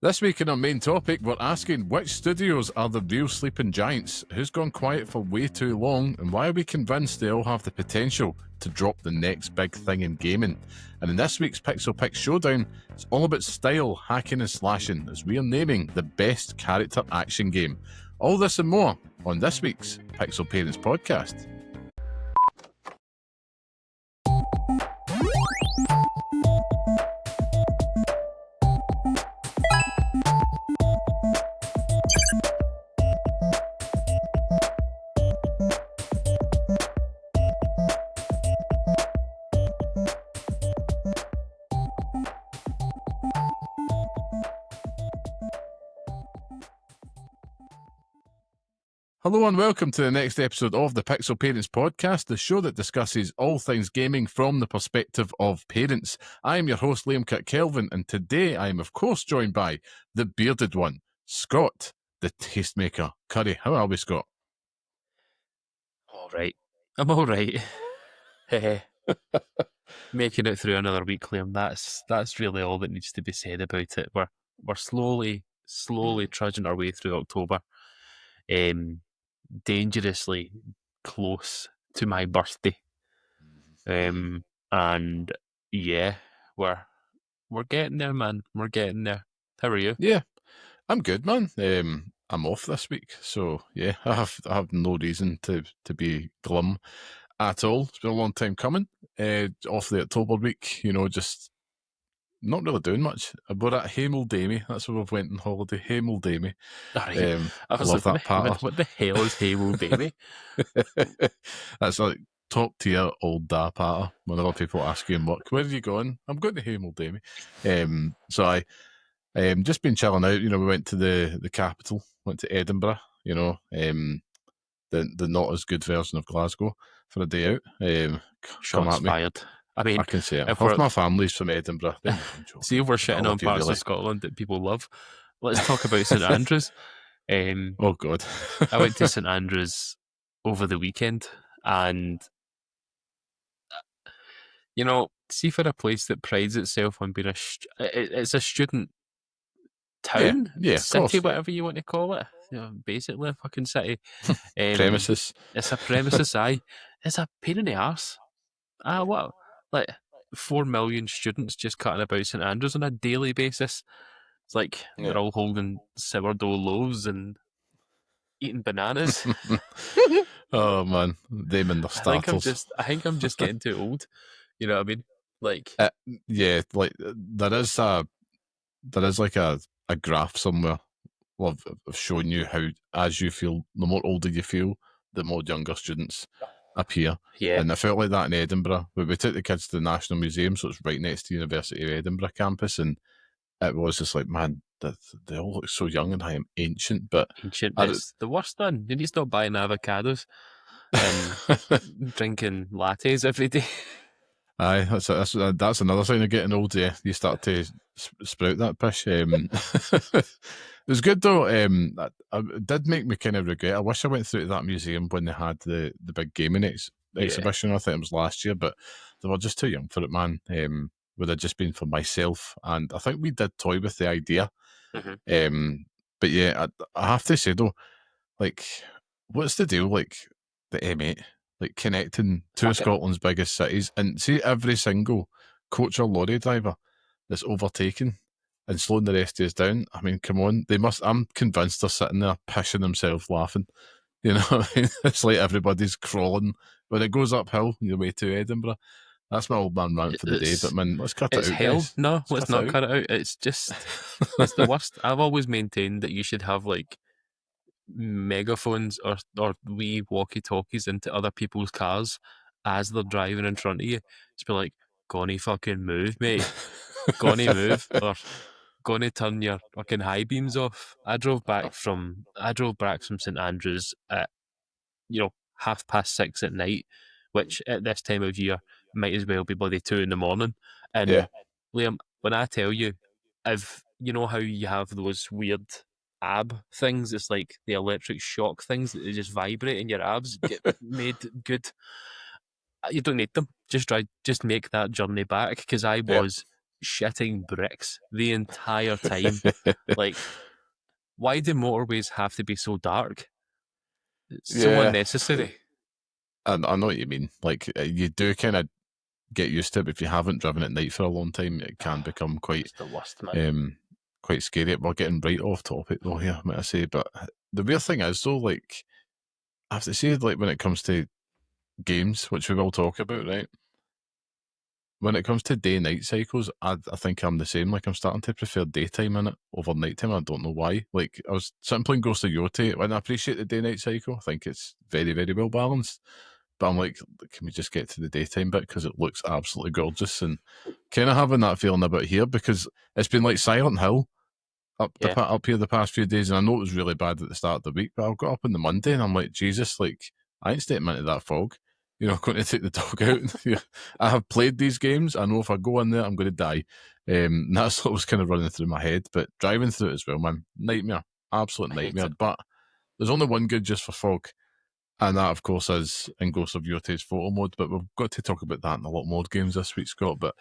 This week in our main topic, we're asking which studios are the real sleeping giants, who's gone quiet for way too long, and why are we convinced they all have the potential to drop the next big thing in gaming. And in this week's Pixel Picks Showdown, it's all about style, hacking and slashing, as we are naming the best character action game. All this and more on this week's Pixel Parents Podcast. Hello and welcome to the next episode of the Pixel Parents Podcast, the show that discusses all things gaming from the perspective of parents. I am your host, Liam Kirkkelvin, and today I am of course joined by the bearded one, Scott, the tastemaker. Curry, how are we, Scott? All right. I'm all right. Making it through another week, Liam. That's really all that needs to be said about it. We're slowly trudging our way through October. Dangerously close to my birthday. And yeah, we're getting there, man. We're getting there. How are you? Yeah, I'm good, man. I'm off this week, so yeah, I have no reason to be glum at all. It's been a long time coming. Off the October week, just not really doing much. We're at Hameldamy. That's where we've went on holiday. Hameldamy. Right. I love that part. What the hell is Hameldamy? That's like top tier old da patter. Whenever people ask you in work, where are you going? I'm going to Hameldamy. So I just been chilling out. We went to the capital, went to Edinburgh. The not as good version of Glasgow for a day out. Shots fired. I mean, I can say it. Half my family's from Edinburgh. See, if we're shitting on parts of Scotland that people love, let's talk about St Andrews. Oh, God. I went to St Andrews over the weekend, and, see, for a place that prides itself on being it's a student town, city, whatever you want to call it. Basically a fucking city. Premises. It's a premises, aye. It's a pain in the arse. What? Like 4 million students just cutting about St Andrews on a daily basis. It's like they're all holding sourdough loaves and eating bananas. Oh man, them and the starters. I think I'm just getting too old. You know what I mean? Like yeah, like there is like a graph somewhere of showing you how, as you feel, the more older you feel, the more younger students appear. Yeah. And I felt like that in Edinburgh. We took the kids to the National Museum, so it's right next to the University of Edinburgh campus, and it was just like, man, they all look so young and I am ancient. But it's the worst one. You need to stop buying avocados and drinking lattes every day. Aye, that's another sign of getting old. Yeah, you start to sprout that pish. It was good though. It did make me kind of regret. I wish I went through to that museum when they had the big gaming exhibition. I think it was last year, but they were just too young for it, man. Would have just been for myself, and I think we did toy with the idea. Mm-hmm. But yeah, I have to say though, like, what's the deal? Like the M8. Like connecting two of Scotland's biggest cities, and see every single coach or lorry driver that's overtaken and slowing the rest of us down. I mean, come on, I'm convinced they're sitting there pissing themselves laughing. You know what I mean? It's like everybody's crawling when it goes uphill on your way to Edinburgh. That's my old man rant for the day, but man, let's cut it out. It's hell. Guys. No, let's not cut it out. It's just, it's the worst. I've always maintained that you should have like megaphones or wee walkie-talkies into other people's cars as they're driving in front of you. Just be like, gonna fucking move, mate. Gonna move, or gonna turn your fucking high beams off. I drove back from St Andrews at 6:30 at night, which at this time of year might as well be bloody 2 a.m. And Liam, when I tell you, if you know how you have those weird ab things, it's like the electric shock things that they just vibrate and your abs get made good. You don't need them. Just make that journey back, because I was shitting bricks the entire time. Like, why do motorways have to be so dark? It's so Yeah, unnecessary. I know what you mean. Like, you do kind of get used to it, but if you haven't driven at night for a long time, it can become It's the worst, man. quite scary. We're getting right off topic though here, might I say. But the weird thing is though, like, I have to say, like, when it comes to games, which we will talk about, right? When it comes to day-night cycles, I think I'm the same. Like, I'm starting to prefer daytime in it over nighttime. I don't know why. Like, I was sitting playing Ghost of Yotei, and I appreciate the day-night cycle. I think it's very, very well balanced. But I'm like, can we just get to the daytime bit because it looks absolutely gorgeous, and kind of having that feeling about here because it's been like Silent Hill Yeah. up here the past few days, and I know it was really bad at the start of the week, but I got up on the Monday and I'm like, Jesus, like, I ain't stepping into that fog. Going to take the dog out. I have played these games. I know if I go in there, I'm going to die. That's what was kind of running through my head. But driving through it as well, man, nightmare, absolute I hate nightmare. it. But there's only one good just for fog, and that, of course, is in Ghost of Yotei's photo mode. But we've got to talk about that in a lot more games this week, Scott. But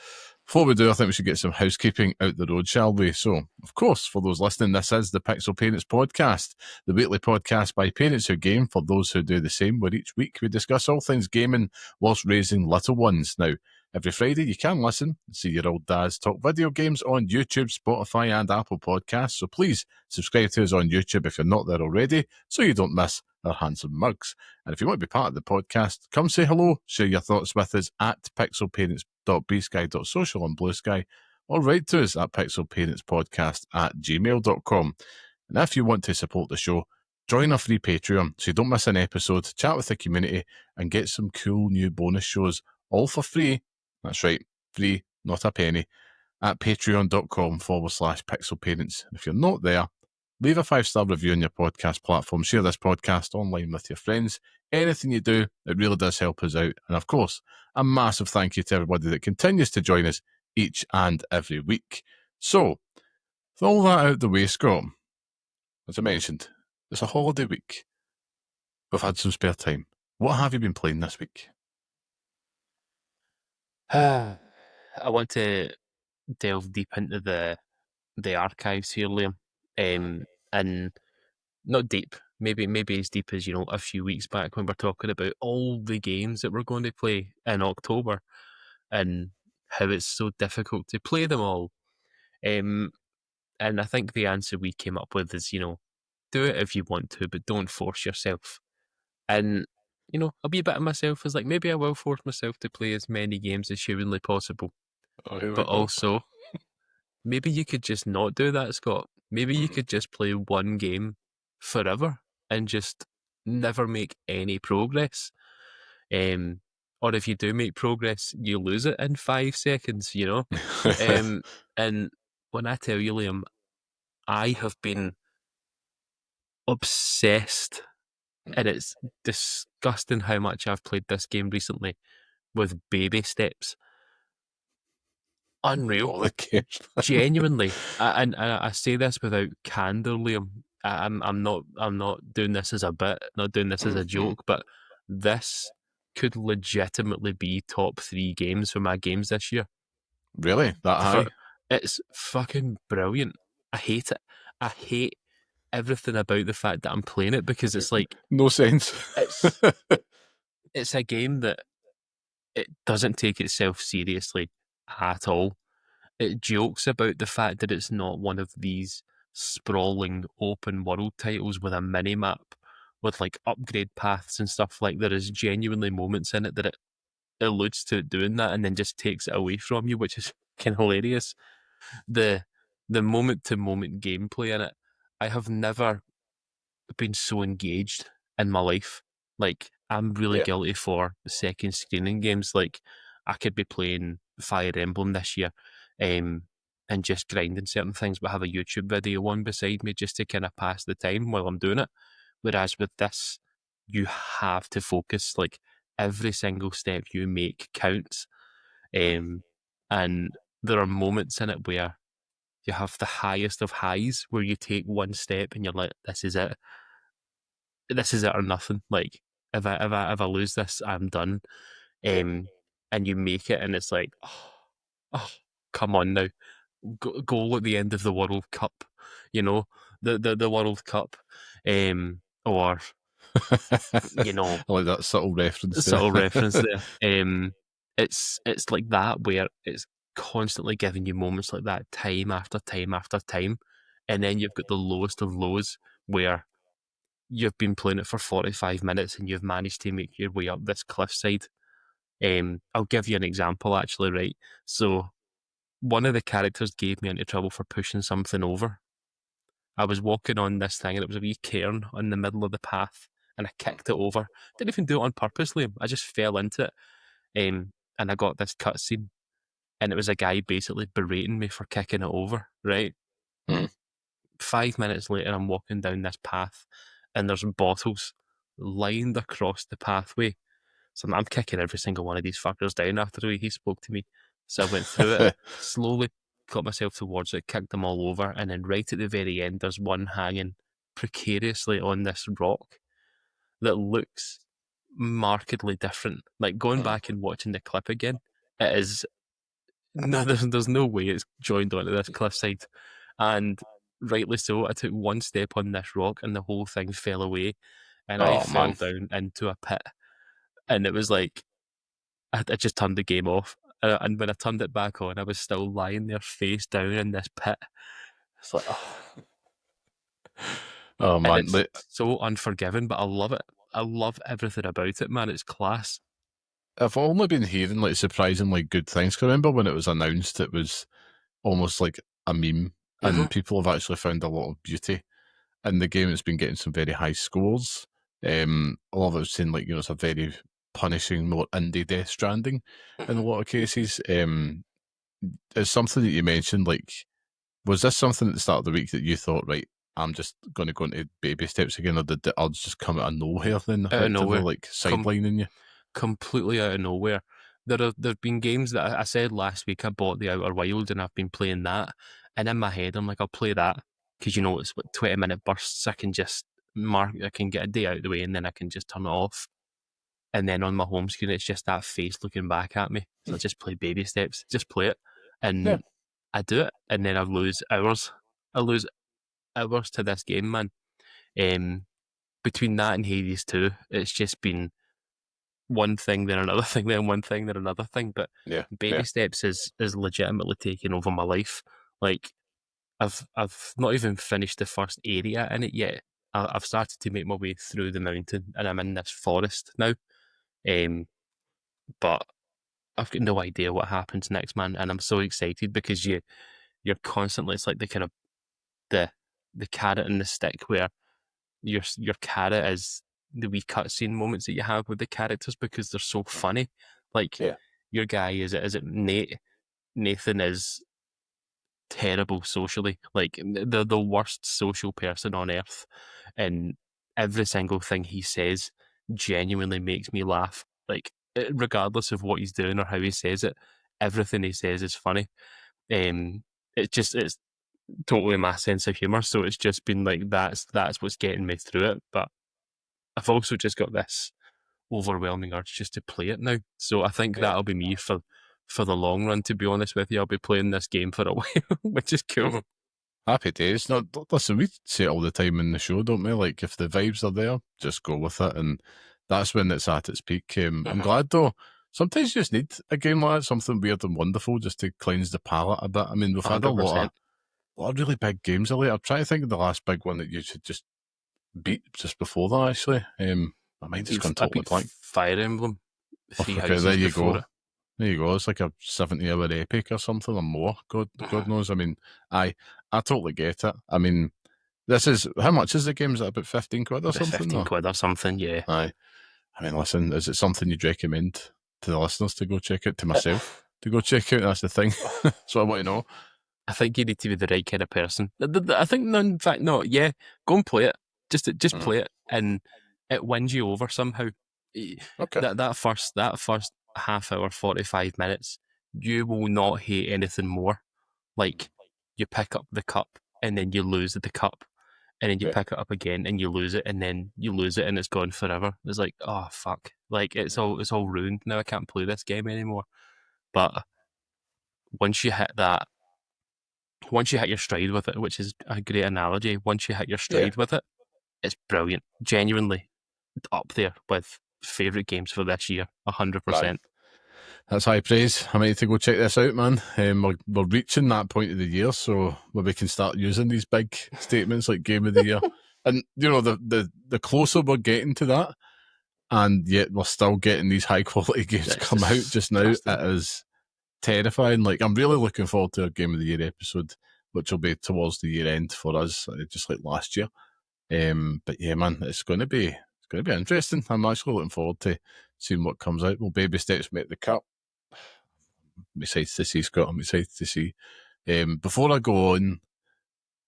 before we do, I think we should get some housekeeping out the road, shall we? So, of course, for those listening, this is the Pixel Parents Podcast, the weekly podcast by parents who game for those who do the same, where each week we discuss all things gaming whilst raising little ones. Now, every Friday, you can listen and see your old dads talk video games on YouTube, Spotify, and Apple Podcasts. So please subscribe to us on YouTube if you're not there already, so you don't miss our handsome mugs. And if you want to be part of the podcast, come say hello, share your thoughts with us at pixelparents.bsky.social on Blue Sky, or write to us at pixelparentspodcast@gmail.com. And if you want to support the show, join our free Patreon so you don't miss an episode, chat with the community, and get some cool new bonus shows, all for free. That's right, free, not a penny, at patreon.com/pixelparents. If you're not there, leave a 5-star review on your podcast platform. Share this podcast online with your friends. Anything you do, it really does help us out. And of course, a massive thank you to everybody that continues to join us each and every week. So, with all that out the way, Scott, as I mentioned, it's a holiday week. We've had some spare time. What have you been playing this week? I want to delve deep into the archives here, Liam. And not deep, maybe as deep as, a few weeks back when we're talking about all the games that we're going to play in October and how it's so difficult to play them all. And I think the answer we came up with is, do it if you want to, but don't force yourself. And, a wee bit of myself is like, maybe I will force myself to play as many games as humanly possible. Oh, here we But go. also, maybe you could just not do that, Scott. Maybe you could just play one game forever and just never make any progress. Or if you do make progress, you lose it in 5 seconds, And when I tell you, Liam, I have been obsessed, and it's disgusting how much I've played this game recently with baby steps. Unreal. All the games. Genuinely, and I say this without candor, Liam. I'm not doing this as a bit, not doing this as a joke, but this could legitimately be top 3 games for my games this year. Really? That high? It's fucking brilliant. I hate it. I hate everything about the fact that I'm playing it because it's like No sense. it's it's a game that it doesn't take itself seriously at all. It jokes about the fact that it's not one of these sprawling open world titles with a mini map with like upgrade paths and stuff. Like, there is genuinely moments in it that it alludes to doing that and then just takes it away from you, which is kind of hilarious. The moment to moment gameplay in it, I have never been so engaged in my life. Like, I'm really Yeah. guilty for second screening games. Like, I could be playing Fire Emblem this year, and just grinding certain things, but have a YouTube video on beside me just to kind of pass the time while I'm doing it. Whereas with this, you have to focus. Like, every single step you make counts. And there are moments in it where you have the highest of highs, where you take one step and you're like, this is it. This is it or nothing. Like, if I lose this, I'm done. And you make it, and it's like, oh. come on now, goal at the end of the World Cup, you know, the World Cup, or you know, I like that subtle reference there. subtle reference there. It's like that where it's constantly giving you moments like that time after time after time, and then you've got the lowest of lows where you've been playing it for 45 minutes and you've managed to make your way up this cliffside. I'll give you an example actually, right? So one of the characters gave me into trouble for pushing something over. I was walking on this thing and it was a wee cairn in the middle of the path and I kicked it over. Didn't even do it on purpose, Liam. I just fell into it. And I got this cutscene and it was a guy basically berating me for kicking it over, right? Mhm. 5 minutes later, I'm walking down this path and there's bottles lined across the pathway. So I'm kicking every single one of these fuckers down after the way he spoke to me. So I went through it, slowly got myself towards it, kicked them all over, and then right at the very end, there's one hanging precariously on this rock that looks markedly different. Like going back and watching the clip again, it is no, there's no way it's joined onto this cliffside, and rightly so. I took one step on this rock, and the whole thing fell away, and I Oh fell man. down into a pit, and it was like I just turned the game off, and when I turned it back on, I was still lying there face down in this pit. It's like, oh, Oh and man. it's so unforgiving, but I love it. I love everything about it, man. It's class. I've only been hearing like surprisingly good things. 'Cause I remember when it was announced, it was almost like a meme, Mm-hmm. and people have actually found a lot of beauty in the game. It's been getting some very high scores. A lot of it's saying like it's a very punishing, more indie Death Stranding in a lot of cases. It's something that you mentioned. Like, was this something at the start of the week that you thought, right? I'm just going to go into baby steps again, or did the odds just come out of nowhere? Then Out of effectively, nowhere, like com- sidelining you. completely out of nowhere. There've been games that I said last week I bought the Outer Wild and I've been playing that, and in my head I'm like I'll play that because it's what 20-minute bursts. I can just I can get a day out of the way and then I can just turn it off. And then on my home screen it's just that face looking back at me. So I just play baby steps, just play it, Yeah, and I do it, and then I lose hours. I lose hours to this game, man. Um, Between that and Hades 2, it's just been one thing, then another thing, then one thing, then another thing. But yeah, baby yeah. steps is legitimately taking over my life. Like I've not even finished the first area in it yet. I've started to make my way through the mountain, and I'm in this forest now. Um, but I've got no idea what happens next, man, and I'm so excited because you're constantly. It's like the kind of the the carrot and the stick where your carrot is the wee cutscene moments that you have with the characters because they're so funny. Like Yeah. your guy is it Nate? Nathan is terrible socially, like the worst social person on earth, and every single thing he says genuinely makes me laugh. Like regardless of what he's doing or how he says it, everything he says is funny. Um, it's totally my sense of humor. So it's just been like that's what's getting me through it. But I've also just got this overwhelming urge just to play it now. So I think Yeah. that'll be me for the long run. To be honest with you, I'll be playing this game for a while, which is cool. Happy days. No, listen, we say it all the time in the show, don't we? Like, if the vibes are there, just go with it. And that's when it's at its peak. I'm glad, though. Sometimes you just need a game like that, something weird and wonderful, just to cleanse the palate a bit. I mean, we've had a 100%. lot of really big games of late. I'm trying to think of the last big one that you should just beat just before that, actually. My mind just gone I totally beat blank. Fire Emblem Oh, Three okay, there Houses you before go. it. There you go. It's like a 70-hour epic or something or more. God knows. I mean, I totally get it. I mean, this is how much is the game? Is it about 15 quid or About something? 15 No. quid or something, yeah. Aye. I mean, listen, is it something you'd recommend to the listeners to go check out? To myself to go check out? That's the thing. So I want to know. I think you need to be the right kind of person. I think, no, in fact, no, yeah, go and play it. Just Mm. play it, and it wins you over somehow. Eh, Okay. That first half hour, 45 minutes, you will not hate anything more. Like you pick up the cup and then you lose the cup, and then you Yeah. pick it up again and you lose it, and then you lose it and it's gone forever. It's like, oh fuck, like it's all ruined now. I can't play this game anymore. But once you hit your stride with it, which is a great analogy, once you hit your stride with it, it's brilliant. Genuinely up there with favourite games for this year, 100%. That's high praise. I might need to go check this out, man. We're reaching that point of the year, so where we can start using these big statements like Game of the Year. And, you know, the closer we're getting to that, and yet we're still getting these high quality games come out just now, it is terrifying. Like, I'm really looking forward to our Game of the Year episode, which will be towards the year end for us, just like last year. But yeah, man, it's going to be interesting. I'm actually looking forward to seeing what comes out. Will baby steps make the cut? I'm excited to see, Scott. I'm excited to see. Before I go on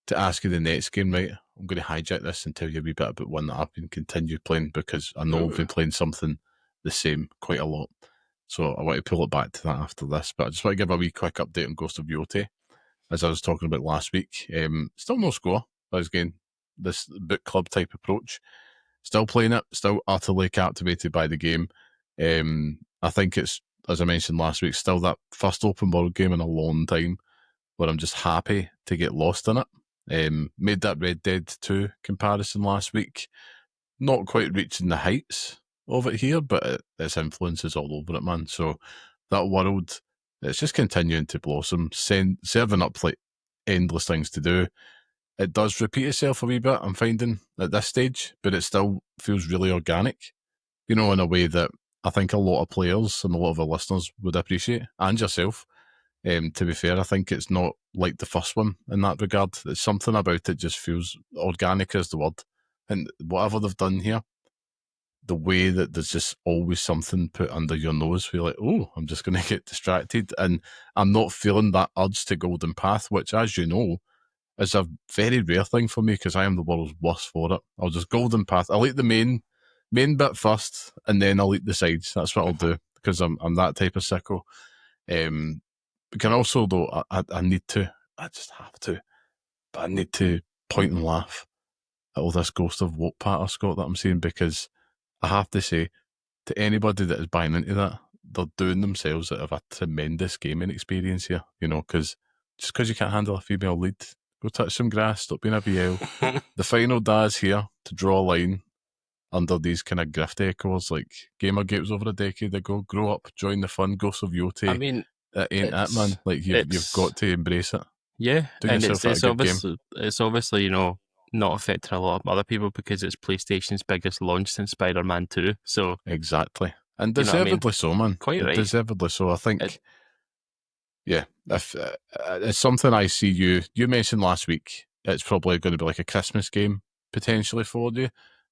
to ask you the next game, right, I'm going to hijack this and tell you a wee bit about one that I've been continued playing, because I know I've been playing something the same quite a lot. So I want to pull it back to that after this. But I just want to give a wee quick update on Ghost of Yotei, as I was talking about last week. Still no score. I was getting this book club type approach. Still playing it, still utterly captivated by the game. I think it's, as I mentioned last week, still that first open world game in a long time where I'm just happy to get lost in it. Made that Red Dead 2 comparison last week. Not quite reaching the heights of it here, but its influence is all over it, man. So that world, it's just continuing to blossom, serving up like endless things to do. It does repeat itself a wee bit, I'm finding, at this stage, but it still feels really organic, you know, in a way that I think a lot of players and a lot of our listeners would appreciate, and yourself. To be fair, I think it's not like the first one in that regard. There's something about it just feels organic, is the word. And whatever they've done here, the way that there's just always something put under your nose, where you're like, oh, I'm just going to get distracted. And I'm not feeling that urge to Golden Path, which, as you know, is a very rare thing for me, because I am the world's worst for it. I'll just Golden Path. I'll eat the main bit first, and then I'll eat the sides. That's what I'll do, because I'm that type of sicko. But can also, though, I need to, I just have to, but I need to point and laugh at all this Ghost of Woke patter, Scott, that I'm seeing, because I have to say, to anybody that is buying into that, they're doing themselves out of a tremendous gaming experience here, you know, because just because you can't handle a female lead, go touch some grass, stop being a BL. The final da's here to draw a line under these kind of grift echoes, like Gamergate was over a decade ago. Grow up, join the fun, Ghost of Yotei. I mean, it ain't it, man. Like, you've got to embrace it. Yeah, Doing and yourself it's a good game. obviously, you know, not affecting a lot of other people because it's PlayStation's biggest launch since Spider-Man 2. So exactly, and you know what I mean? deservedly so, man. Quite right. Deservedly so. I think. Yeah, if it's something I see you mentioned last week, it's probably going to be like a Christmas game potentially for you,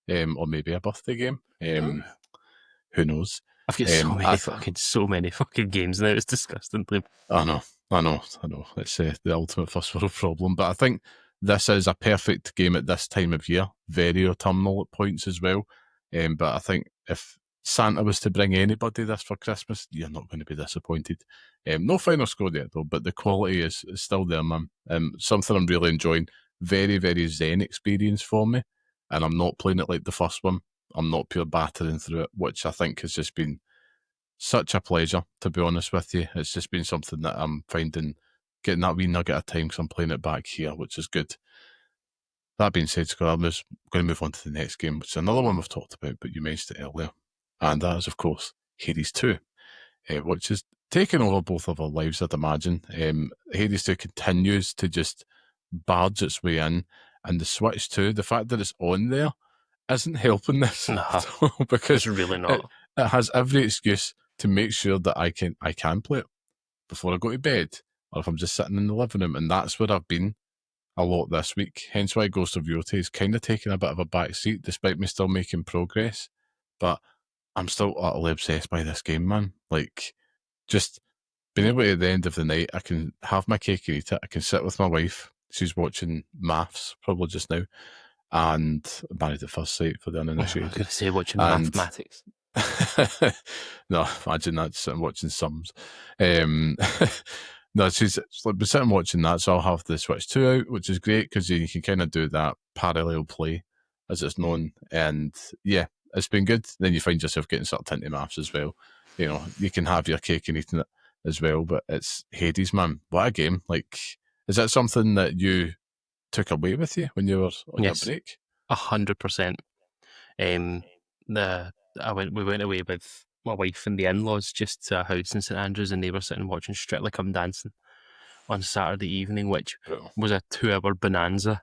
or maybe a birthday game. Who knows? I've got so many fucking games now. It's disgusting. I know. It's the ultimate first world problem, but I think this is a perfect game at this time of year. Very autumnal at points as well. But I think if Santa was to bring anybody this for Christmas, you're not going to be disappointed. No final score yet, though, but the quality is still there, man. Something I'm really enjoying. Very, very zen experience for me. And I'm not playing it like the first one. I'm not pure battering through it, which I think has just been such a pleasure, to be honest with you. It's just been something that I'm finding, getting that wee nugget of time, because I'm playing it back here, which is good. That being said, Scott, I'm just going to move on to the next game, which is another one we've talked about, but you mentioned it earlier. And that is, of course, Hades 2, which is taking over both of our lives, I'd imagine. Hades 2 continues to just barge its way in, and the Switch 2, the fact that it's on there, isn't helping this because it's really not. It has every excuse to make sure that I can play it before I go to bed, or if I'm just sitting in the living room, and that's where I've been a lot this week. Hence why Ghost of Yotei is kind of taking a bit of a back seat, despite me still making progress. But I'm still utterly obsessed by this game, man. Like, just being able to, at the end of the night, I can have my cake and eat it. I can sit with my wife. She's watching maths probably just now, and Married at First Sight for the uninitiated. I was going to say watching mathematics. No, imagine that, sitting watching sums. No, she's like, been sitting watching that, so I'll have the Switch 2 out, which is great because you can kind of do that parallel play, as it's known. And yeah, it's been good. Then you find yourself getting sucked into maths as well. You know, you can have your cake and eating it as well, but it's Hades, man. What a game. Like, is that something that you took away with you when you were on your Yes. break? 100%. We went away with my wife and the in-laws just to a house in St Andrews, and they were sitting watching Strictly Come Dancing on Saturday evening, which Brutal. was a 2-hour bonanza.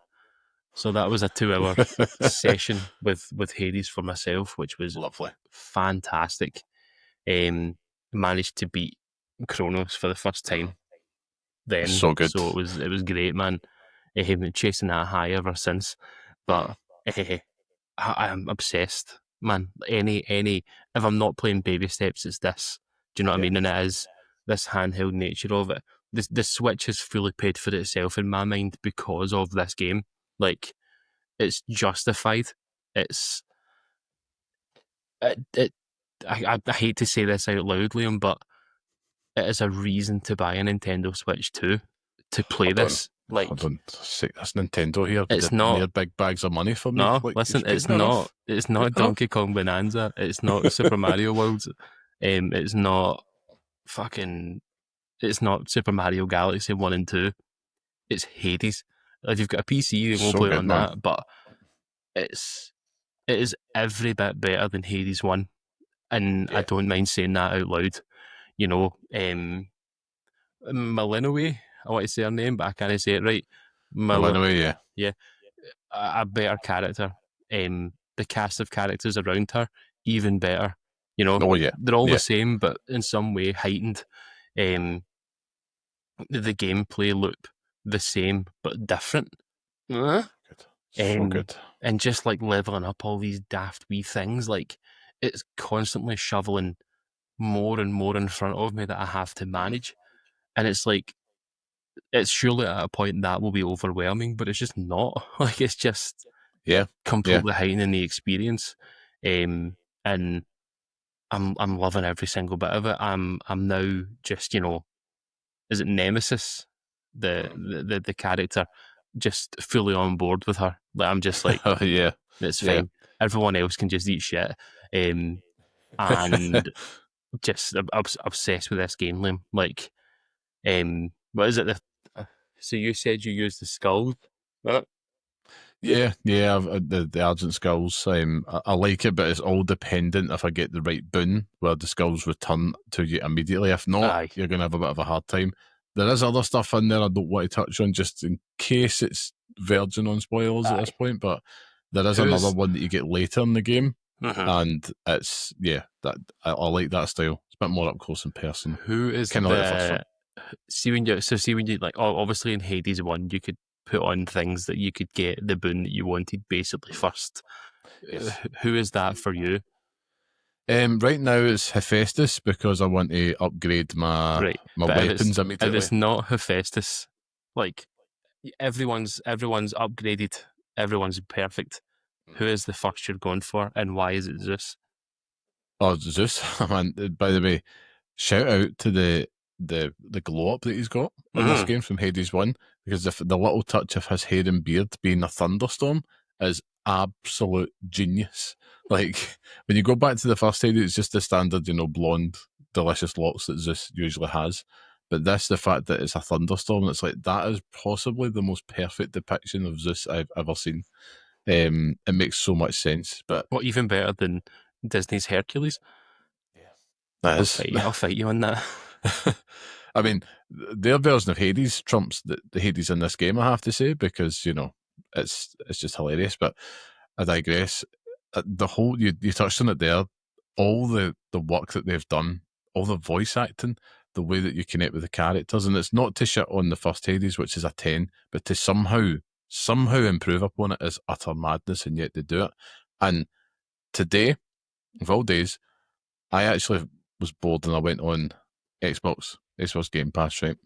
So that was a 2-hour session with Hades for myself, which was Lovely. fantastic. Managed to beat Chronos for the first time then. So good. So it was great, man. Chasing that high ever since. But I'm obsessed, man. Any if I'm not playing baby steps, it's this. Do you know what I mean? And it is this handheld nature of it. The Switch has fully paid for itself in my mind because of this game. Like, it's justified. It's I hate to say this out loud, Liam, but it is a reason to buy a Nintendo Switch 2 to play this. Like, Hold on. That's Nintendo here. It's They're not. near big bags of money for me. No, Like, listen, you've it's given me enough. not. It's not Donkey Kong Bonanza. It's not Super Mario World. It's not fucking. It's not Super Mario Galaxy 1 and 2. It's Hades. If you've got a PC, you can So play good, on man. that. But it is every bit better than Hades 1, and I don't mind saying that out loud. You know, Malinoway. I want to say her name, but I can't say it right. Well, anyway, yeah. A better character. The cast of characters around her, even better. You know, Oh, yeah. they're all Yeah. the same, but in some way heightened. The gameplay loop, the same, but different. Good. So good. And just like leveling up all these daft wee things, like it's constantly shoveling more and more in front of me that I have to manage. And it's like, it's surely at a point that will be overwhelming, but it's just not. Like, it's just Yeah. completely heightening the experience. And I'm loving every single bit of it. I'm now just, is it Nemesis, the character, just fully on board with her. Like, I'm just like, Yeah. it's Yeah. fine. Everyone else can just eat shit. And just obsessed with this game, Liam. Like, what is it? So you said you used the skulls, right? Yeah, the Argent Skulls. I like it, but it's all dependent if I get the right boon where the skulls return to you immediately. If not, Aye. you're going to have a bit of a hard time. There is other stuff in there I don't want to touch on just in case it's verging on spoilers at this point, but there is another one that you get later in the game, and it's, that I like that style. It's a bit more up close in person. Who is Kind of like the first one. See when you like, obviously in Hades 1 you could put on things that you could get the boon that you wanted basically first. Yes. Who is that for you? Right now it's Hephaestus because I want to upgrade my weapons immediately. If it's not Hephaestus, like everyone's upgraded, everyone's perfect. Who is the first you're going for, and why is it Zeus? Oh, Zeus! Man, by the way, shout out to the glow up that he's got in this game from Hades 1, because the little touch of his hair and beard being a thunderstorm is absolute genius. Like, when you go back to the first Hades, it's just the standard, blonde, delicious locks that Zeus usually has. But this, the fact that it's a thunderstorm, it's like, that is possibly the most perfect depiction of Zeus I've ever seen. It makes so much sense. But what, even better than Disney's Hercules? That is. I'll fight you on that. I mean, their version of Hades trumps the Hades in this game, I have to say, because it's just hilarious. But I digress. The whole you touched on it there. All the work that they've done, all the voice acting, the way that you connect with the characters, and it's not to shit on the first Hades, which is a 10, but to somehow improve upon it is utter madness, and yet they do it. And today, of all days, I actually was bored and I went on Xbox Game Pass, right?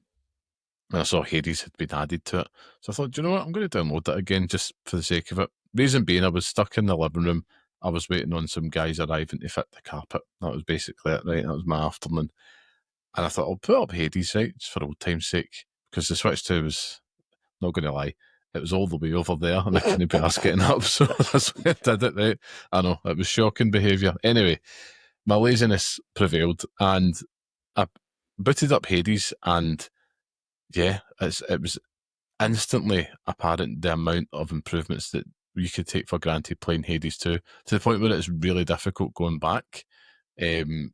And I saw Hades had been added to it. So I thought, do you know what? I'm going to download it again just for the sake of it. Reason being, I was stuck in the living room. I was waiting on some guys arriving to fit the carpet. That was basically it, right? That was my afternoon. And I thought, I'll put up Hades, right? Just for old time's sake. Because the Switch 2 was, not going to lie, it was all the way over there and I couldn't be asked getting up. So that's why I did it, right? I know, it was shocking behaviour. Anyway, my laziness prevailed and I booted up Hades, and yeah, it was instantly apparent the amount of improvements that you could take for granted playing Hades 2, to the point where it's really difficult going back. And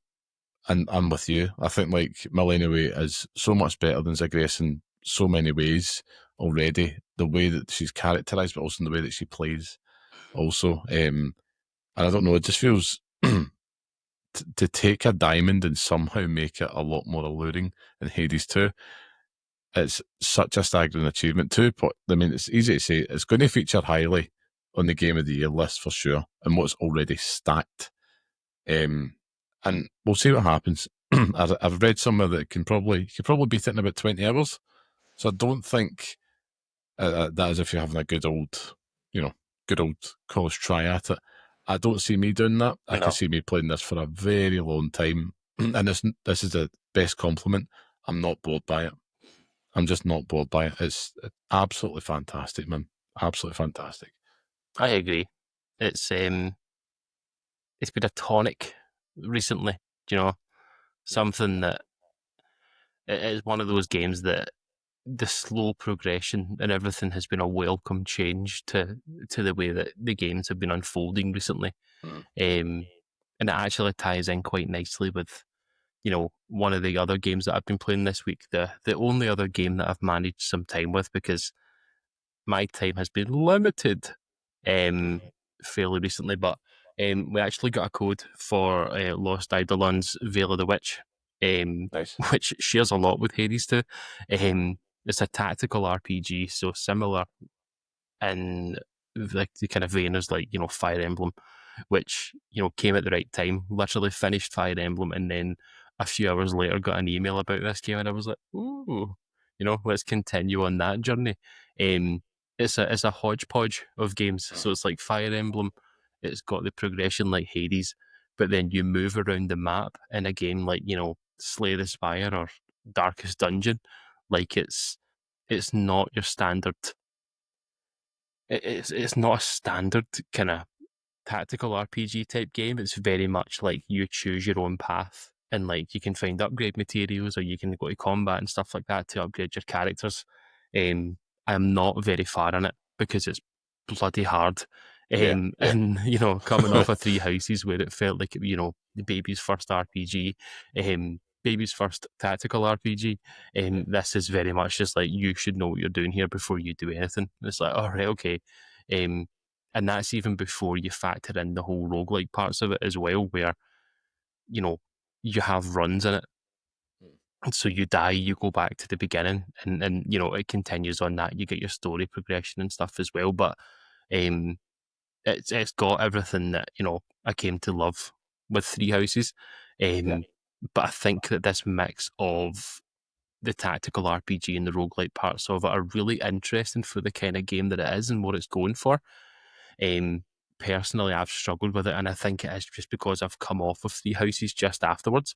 I'm with you. I think like Millennia Way is so much better than Zagreus in so many ways already. The way that she's characterized, but also in the way that she plays, also. And I don't know, it just feels to take a diamond and somehow make it a lot more alluring in Hades 2. It's such a staggering achievement too. I mean, it's easy to say it's going to feature highly on the Game of the Year list for sure, and what's already stacked. And we'll see what happens. I've read somewhere that you could probably beat it in about 20 hours. So I don't think that is if you're having a good old college try at it. I don't see me doing that. I No. can see me playing this for a very long time, and this is the best compliment. I'm not bored by it. I'm just not bored by it. It's absolutely fantastic, man. Absolutely fantastic. I agree. It's been a tonic recently. You know, something that it is one of those games that the slow progression and everything has been a welcome change to the way that the games have been unfolding recently. And it actually ties in quite nicely with, one of the other games that I've been playing this week. The only other game that I've managed some time with, because my time has been limited fairly recently, but we actually got a code for Lost Eidolon's Veil of the Witch, Nice. which shares a lot with Hades too. It's a tactical RPG, so similar in like the kind of vein as like, Fire Emblem, which, came at the right time. Literally finished Fire Emblem and then a few hours later got an email about this game, and I was like, ooh, let's continue on that journey. It's a hodgepodge of games. So it's like Fire Emblem, it's got the progression like Hades, but then you move around the map in a game like, Slay the Spire or Darkest Dungeon. Like it's not your standard. It's not a standard kind of tactical RPG type game. It's very much like you choose your own path, and like you can find upgrade materials or you can go to combat and stuff like that to upgrade your characters. I'm not very far in it because it's bloody hard. Yeah. And coming off of Three Houses where it felt like the baby's first RPG, baby's first tactical RPG, this is very much just like you should know what you're doing here before you do anything. It's like, all right, okay. Um, and that's even before you factor in the whole roguelike parts of it as well, where, you have runs in it. And so you die, you go back to the beginning, and it continues on that. You get your story progression and stuff as well. But um, it's got everything that, I came to love with Three Houses. But I think that this mix of the tactical RPG and the roguelike parts of it are really interesting for the kind of game that it is and what it's going for. Personally, I've struggled with it, and I think it is just because I've come off of Three Houses just afterwards.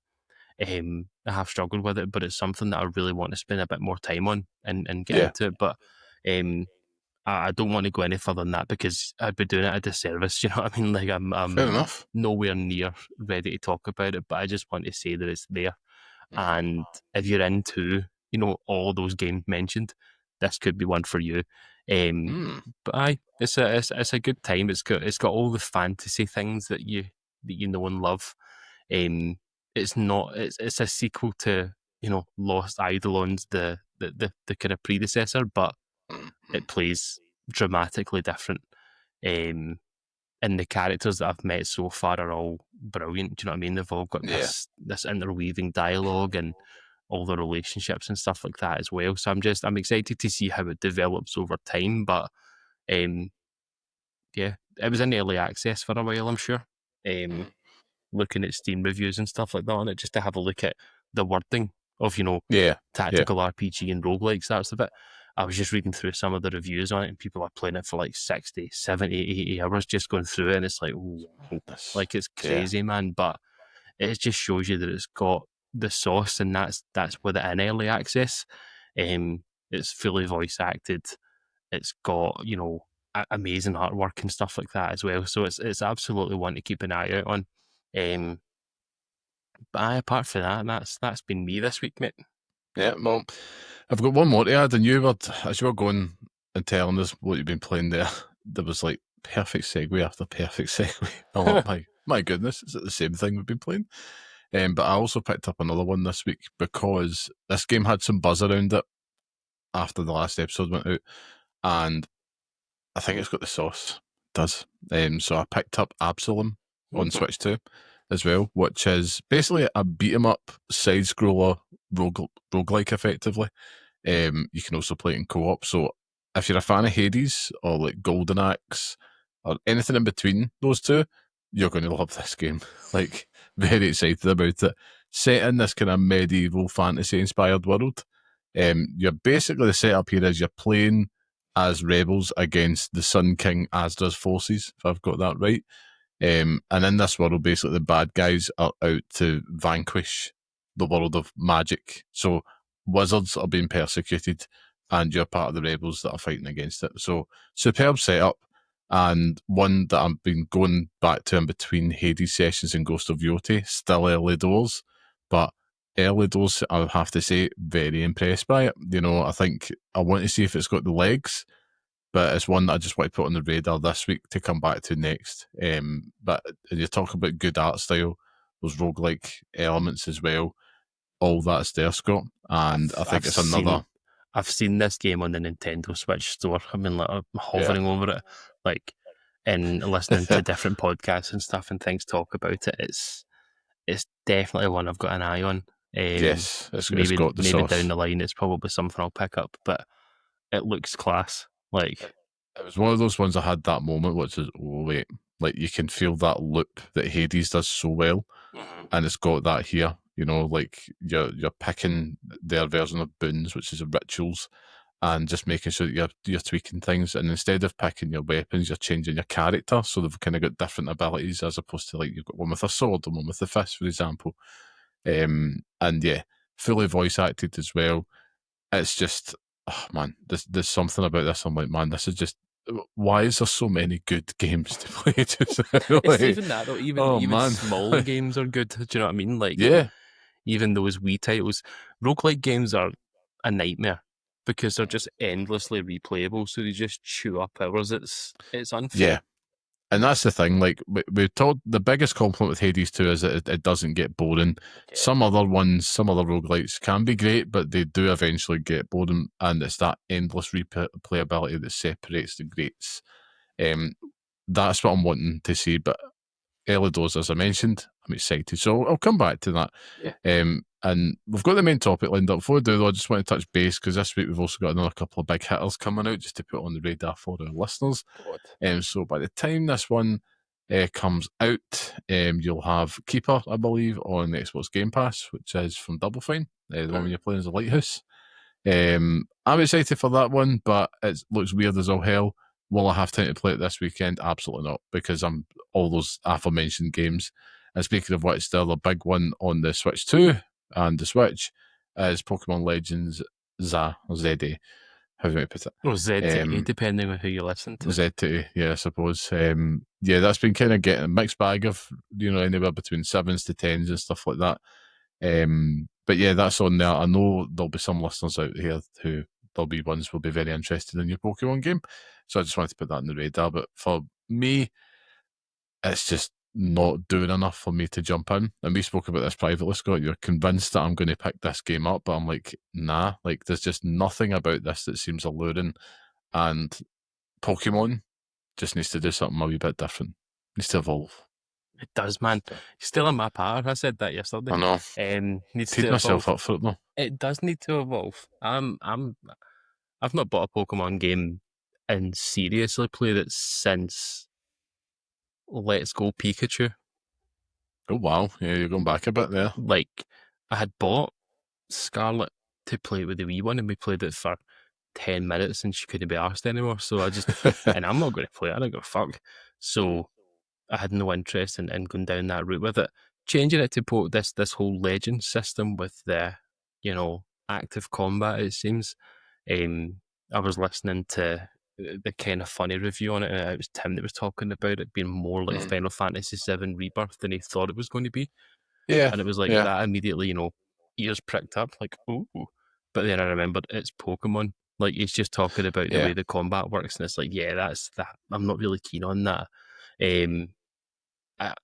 I have struggled with it, but it's something that I really want to spend a bit more time on and get into it. But I don't want to go any further than that because I'd be doing it a disservice. You know what I mean? Like Fair I'm enough. nowhere near ready to talk about it, but I just want to say that it's there. And if you're into, all those games mentioned, this could be one for you. But it's a good time. It's got all the fantasy things that you know and love. It's not. It's a sequel to Lost Eidolons, the kind of predecessor, but it plays dramatically different. And the characters that I've met so far are all brilliant. Do you know what I mean? They've all got this interweaving dialogue and all the relationships and stuff like that as well. So I'm excited to see how it develops over time. But yeah, it was in early access for a while, I'm sure. Looking at Steam reviews and stuff like that on it, just to have a look at the wording of tactical RPG and roguelikes. That's the bit. I was just reading through some of the reviews on it, and people are playing it for like 60, 70, 80 hours just going through it, and it's like, wow, like it's crazy, man. But it just shows you that it's got the sauce, and that's with it in early access. It's fully voice acted. It's got amazing artwork and stuff like that as well. So it's absolutely one to keep an eye out on. But apart from that, that's been me this week, mate. Yeah, well, I've got one more to add, and as you were going and telling us what you've been playing there was like perfect segue after perfect segue. I'm like, my goodness, is it the same thing we've been playing? But I also picked up another one this week because this game had some buzz around it after the last episode went out, and I think it's got the sauce. It does. So I picked up Absalom on Switch 2 as well, which is basically a beat 'em up side scroller roguelike effectively. You can also play it in co-op. So if you're a fan of Hades or like Golden Axe or anything in between those two, you're going to love this game. Like, very excited about it. Set in this kind of medieval fantasy inspired world. You're basically, the setup here is you're playing as rebels against the Sun King Asdra's forces, if I've got that right. And in this world, basically, the bad guys are out to vanquish the world of magic. So wizards are being persecuted, and you're part of the rebels that are fighting against it. So superb setup, and one that I've been going back to in between Hades sessions and Ghost of Yotei. Still early doors, but early doors, I would have to say, very impressed by it. You know, I think I want to see if it's got the legs, but it's one that I just want to put on the radar this week to come back to next. But you talk about good art style, those roguelike elements as well, all that's there, Scott. And I think it's another. I've seen this game on the Nintendo Switch store. I've been like hovering over it, like, and listening to different podcasts and stuff and things talk about it. It's definitely one I've got an eye on. Yes, it's maybe got the maybe sauce. down the line, it's probably something I'll pick up, but it looks class. Like, it was one of those ones I had that moment, which is, oh, wait, like you can feel that loop that Hades does so well, and it's got that here. You know, like you're picking their version of boons, which is rituals, and just making sure that you're tweaking things. And instead of picking your weapons, you're changing your character, so they've kind of got different abilities as opposed to like you've got one with a sword and one with a fist, for example. And yeah, fully voice acted as well. It's just, oh man, there's something about this. I'm like, man, this is just. Why is there so many good games to play? it's even that though. Even man. small games are good. Do you know what I mean? Like, Yeah, even those wee titles, roguelike games are a nightmare because they're just endlessly replayable. So they just chew up hours. It's unfair. yeah. And that's the thing. Like we told, the biggest compliment with Hades 2 is that it doesn't get boring. Yeah. Some other roguelites can be great, but they do eventually get boring, and it's that endless replayability that separates the greats. That's what I'm wanting to see. But early doors, as I mentioned, I'm excited. So I'll come back to that. Yeah. And we've got the main topic lined up. Before we do, though, I just want to touch base because this week we've also got another couple of big hitters coming out just to put on the radar for our listeners. So by the time this one comes out, you'll have Keeper, I believe, on the Xbox Game Pass, which is from Double Fine, the one you're playing as a lighthouse. I'm excited for that one, but it looks weird as all hell. Will I have time to play it this weekend? Absolutely not, because I'm all those aforementioned games. And speaking of which, the other big one on the Switch 2 and the Switch is Pokemon Legends ZA, or ZA, how do I put it? Or Z, depending on who you listen to. Z2, yeah, I suppose. Yeah, that's been kind of getting a mixed bag of, anywhere between 7s to 10s and stuff like that. But yeah, that's on there. I know there'll be some listeners out here who there'll be ones who will be very interested in your Pokemon game. So I just wanted to put that on the radar. But for me, it's just not doing enough for me to jump in. And we spoke about this privately, Scott. You're convinced that I'm going to pick this game up, but I'm like, nah, like there's just nothing about this that seems alluring. And Pokemon just needs to do something a wee bit different. Needs to evolve. It does, man. Still in my power. I said that yesterday. I know. Needs Teed to myself evolve. up for it though. It does need to evolve. I've not bought a Pokemon game and seriously played it since Let's Go Pikachu. Oh wow, yeah, you're going back a bit there. Like, I had bought Scarlet to play with the wee one, and we played it for 10 minutes, and she couldn't be arsed anymore. So I just, and I'm not going to play it. I don't give a fuck. So I had no interest in going down that route with it. Changing it to this whole legend system with the, active combat, it seems. I was listening to the kind of funny review on it, and it was Tim that was talking about it being more like Final Fantasy VII Rebirth than he thought it was going to be. Yeah, And it was like yeah, that immediately, ears pricked up, like, ooh. But then I remembered it's Pokemon. Like, he's just talking about the yeah. way the combat works, and it's like, yeah, that's that. I'm not really keen on that. Um, I,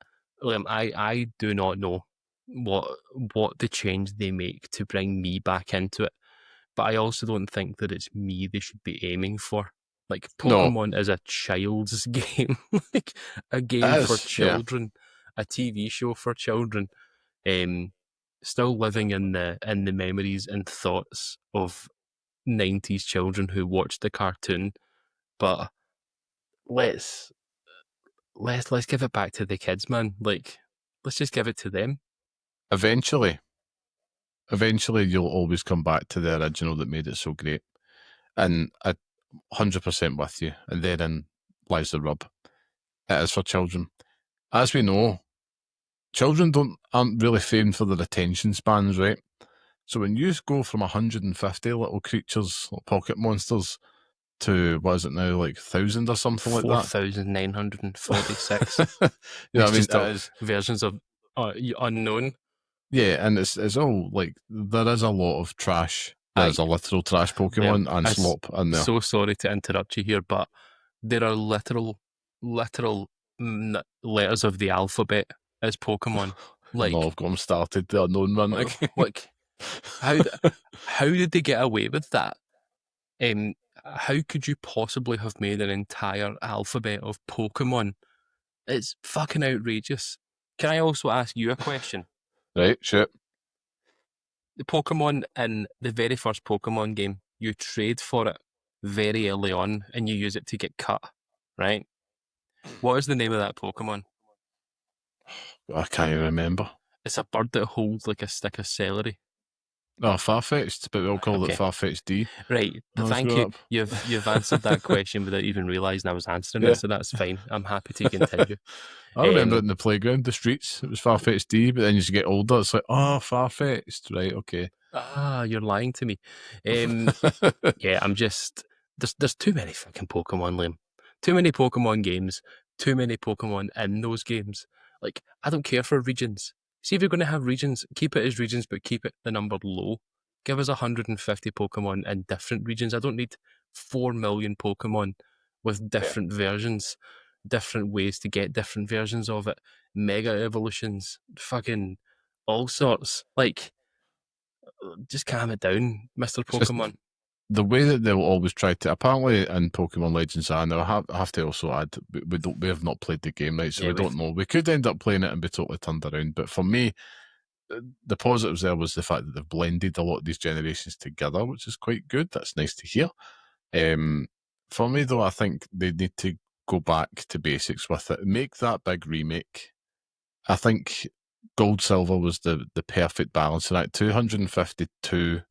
I do not know what the change they make to bring me back into it, but I also don't think that it's me they should be aiming for. Like, No, Pokemon is a child's game, like a game it for is. Yeah, children, a TV show for children. Um, Still living in the memories and thoughts of 90s children who watched the cartoon, but let's let's give it back to the kids, man. Like, let's just give it to them. eventually, you'll always come back to the original that made it so great. And I 100% with you. And therein lies the rub. It is for children. As we know, children aren't really famed for their attention spans, right? So when you go from 150 little creatures, like pocket monsters, to what is it now, like 1,000 or something like that? 4,946. You know what It's I mean? just It is. versions of unknown. Yeah, and it's all like there is a lot of trash. There's a literal trash Pokemon and slop in there. So sorry to interrupt you here, but there are literal letters of the alphabet as Pokemon. Like, No, I've got them started. The unknown one. like how did they get away with that? How could you possibly have made an entire alphabet of Pokemon? It's fucking outrageous. Can I also ask you a question? Right, shit. The Pokemon in the very first Pokemon game, you trade for it very early on and you use it to get cut, right? What is the name of that Pokemon? I can't even remember. It's a bird that holds like a stick of celery. Oh, Farfetch'd, but we'll call it Okay. Farfetch'd D. Right. No, Thank you. up. You've answered that question without even realising I was answering Yeah. it, so that's fine. I'm happy to continue. I remember it in the playground, the streets. It was Farfetch'd D, but then as you get older, it's like, oh, Farfetch'd. Right, okay. You're lying to me. Yeah, I'm just there's too many fucking Pokemon, Liam. Too many Pokemon games. Too many Pokemon in those games. Like, I don't care for regions. See, if you're going to have regions, keep it as regions, but keep it the number low. Give us 150 Pokemon in different regions. I don't need 4 million Pokemon with different versions, different ways to get different versions of it, mega evolutions, fucking all sorts. Like, just calm it down, Mr. Pokemon. The way that they'll always try to, apparently in Pokemon Legends, I know, I have to also add, we have not played the game, right? So Yeah, we don't know. We could end up playing it and be totally turned around. But for me, the positives there was the fact that they've blended a lot of these generations together, which is quite good. That's nice to hear. For me, though, I think they need to go back to basics with it. Make that big remake. I think Gold Silver was the perfect balance of that. 252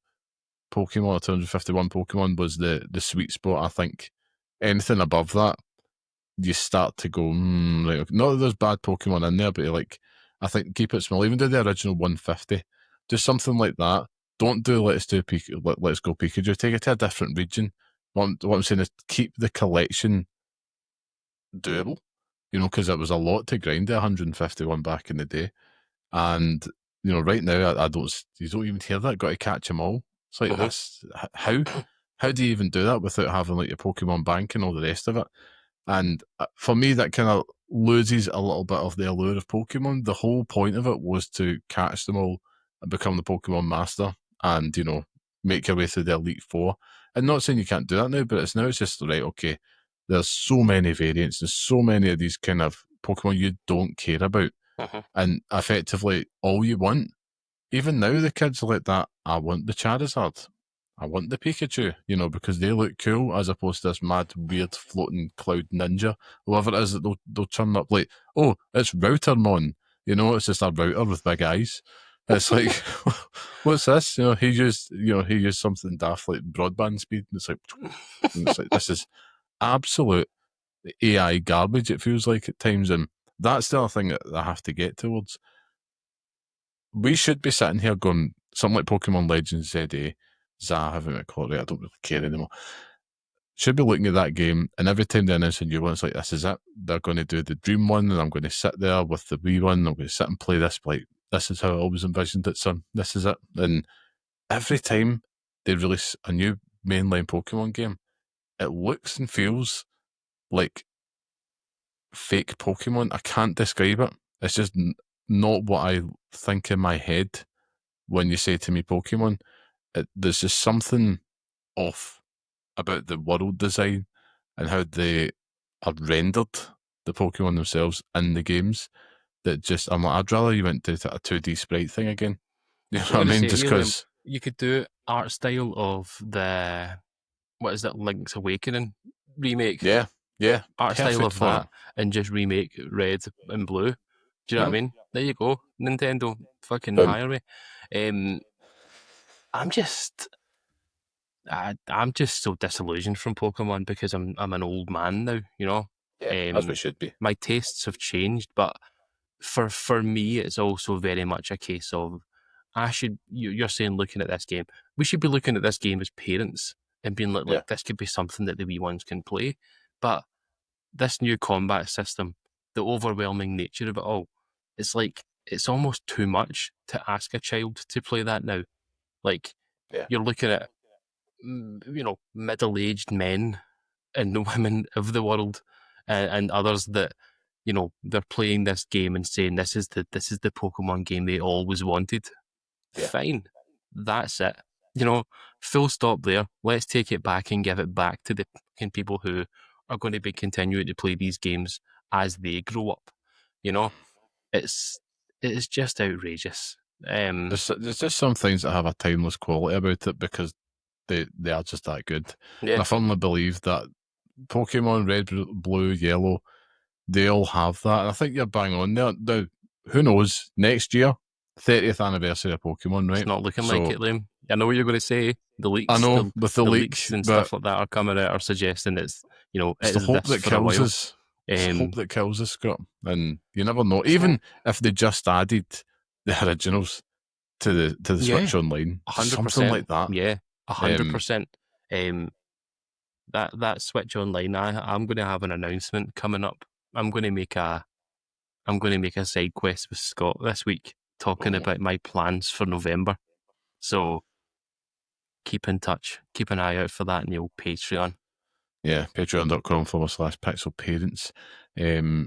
Pokemon or 251 Pokemon was the sweet spot. I think anything above that, you start to go, right, not that there's bad Pokemon in there, but like, I think keep it small. Even do the original 150, just something like that. Don't do let's go Pikachu. Take it to a different region. What I'm saying is keep the collection doable, because it was a lot to grind at 151 back in the day. And, right now, I don't, you don't even hear that, got to catch them all. It's like, that's, how do you even do that without having like your Pokemon bank and all the rest of it? And for me, that kind of loses a little bit of the allure of Pokemon. The whole point of it was to catch them all and become the Pokemon master and, make your way through the Elite Four. And not saying you can't do that now, but it's just, right, okay, there's so many variants and so many of these kind of Pokemon you don't care about. And effectively, all you want, even now the kids are like that, I want the Charizard. I want the Pikachu, because they look cool as opposed to this mad, weird, floating cloud ninja. Whatever it is that they'll turn up like, oh, it's Routermon. It's just a router with big eyes. It's like, what's this? He used something daft like broadband speed. And it's like, this is absolute AI garbage, it feels like at times. And that's the other thing that I have to get towards. We should be sitting here going, something like Pokemon Legends ZA, however you call it, I don't really care anymore. Should be looking at that game, and every time they announce a new one, it's like, this is it. They're going to do the Dream one, and I'm going to sit there with the Wii one, I'm going to sit and play this. Like, this is how I always envisioned it, son. This is it. And every time they release a new mainline Pokemon game, it looks and feels like fake Pokemon. I can't describe it. It's just not what I think in my head when you say to me Pokemon. There's just something off about the world design and how they are rendered, the Pokemon themselves in the games, that just, I'm like, I'd rather you went to a 2D sprite thing again. You know I'm what I going to mean? say to Just you, Liam, because, you could do art style of the, what is it, Link's Awakening remake? yeah, Art style perfect of for it. that, and just remake Red and Blue. Do you know what I mean? There you go. Nintendo, fucking Boom. hire me. I'm just so disillusioned from Pokemon because I'm an old man now, you know. Yeah, as we should be. My tastes have changed, but for me, it's also very much a case of you're saying, looking at this game, we should be looking at this game as parents and being like, Yeah. look, this could be something that the wee ones can play. But this new combat system, the overwhelming nature of it all, it's like it's almost too much to ask a child to play that now. Like, Yeah. you're looking at middle-aged men and the women of the world, and others that they're playing this game and saying this is the Pokemon game they always wanted. Yeah. Fine, that's it. Full stop there. Let's take it back and give it back to the fucking people who are going to be continuing to play these games as they grow up. It's just outrageous. There's just some things that have a timeless quality about it because they are just that good. Yeah. And I firmly believe that Pokemon Red, Blue, Yellow, they all have that. And I think you're bang on there. Now, who knows? Next year, 30th anniversary of Pokemon, right? It's not looking like it, Liam. I know what you're going to say. The leaks, I know, with the leak, leaks and but stuff like that are coming out are suggesting it's it's the hope that kills us. It's the hope that kills us, Scott. And you never know. Even if they just added the originals to the Switch Online, 100%, something like that. Yeah, 100%. That Switch Online, I'm going to have an announcement coming up. I'm going to make a side quest with Scott this week, talking about my plans for November. So keep in touch. Keep an eye out for that in the old Patreon. Yeah, patreon.com/pixelparents.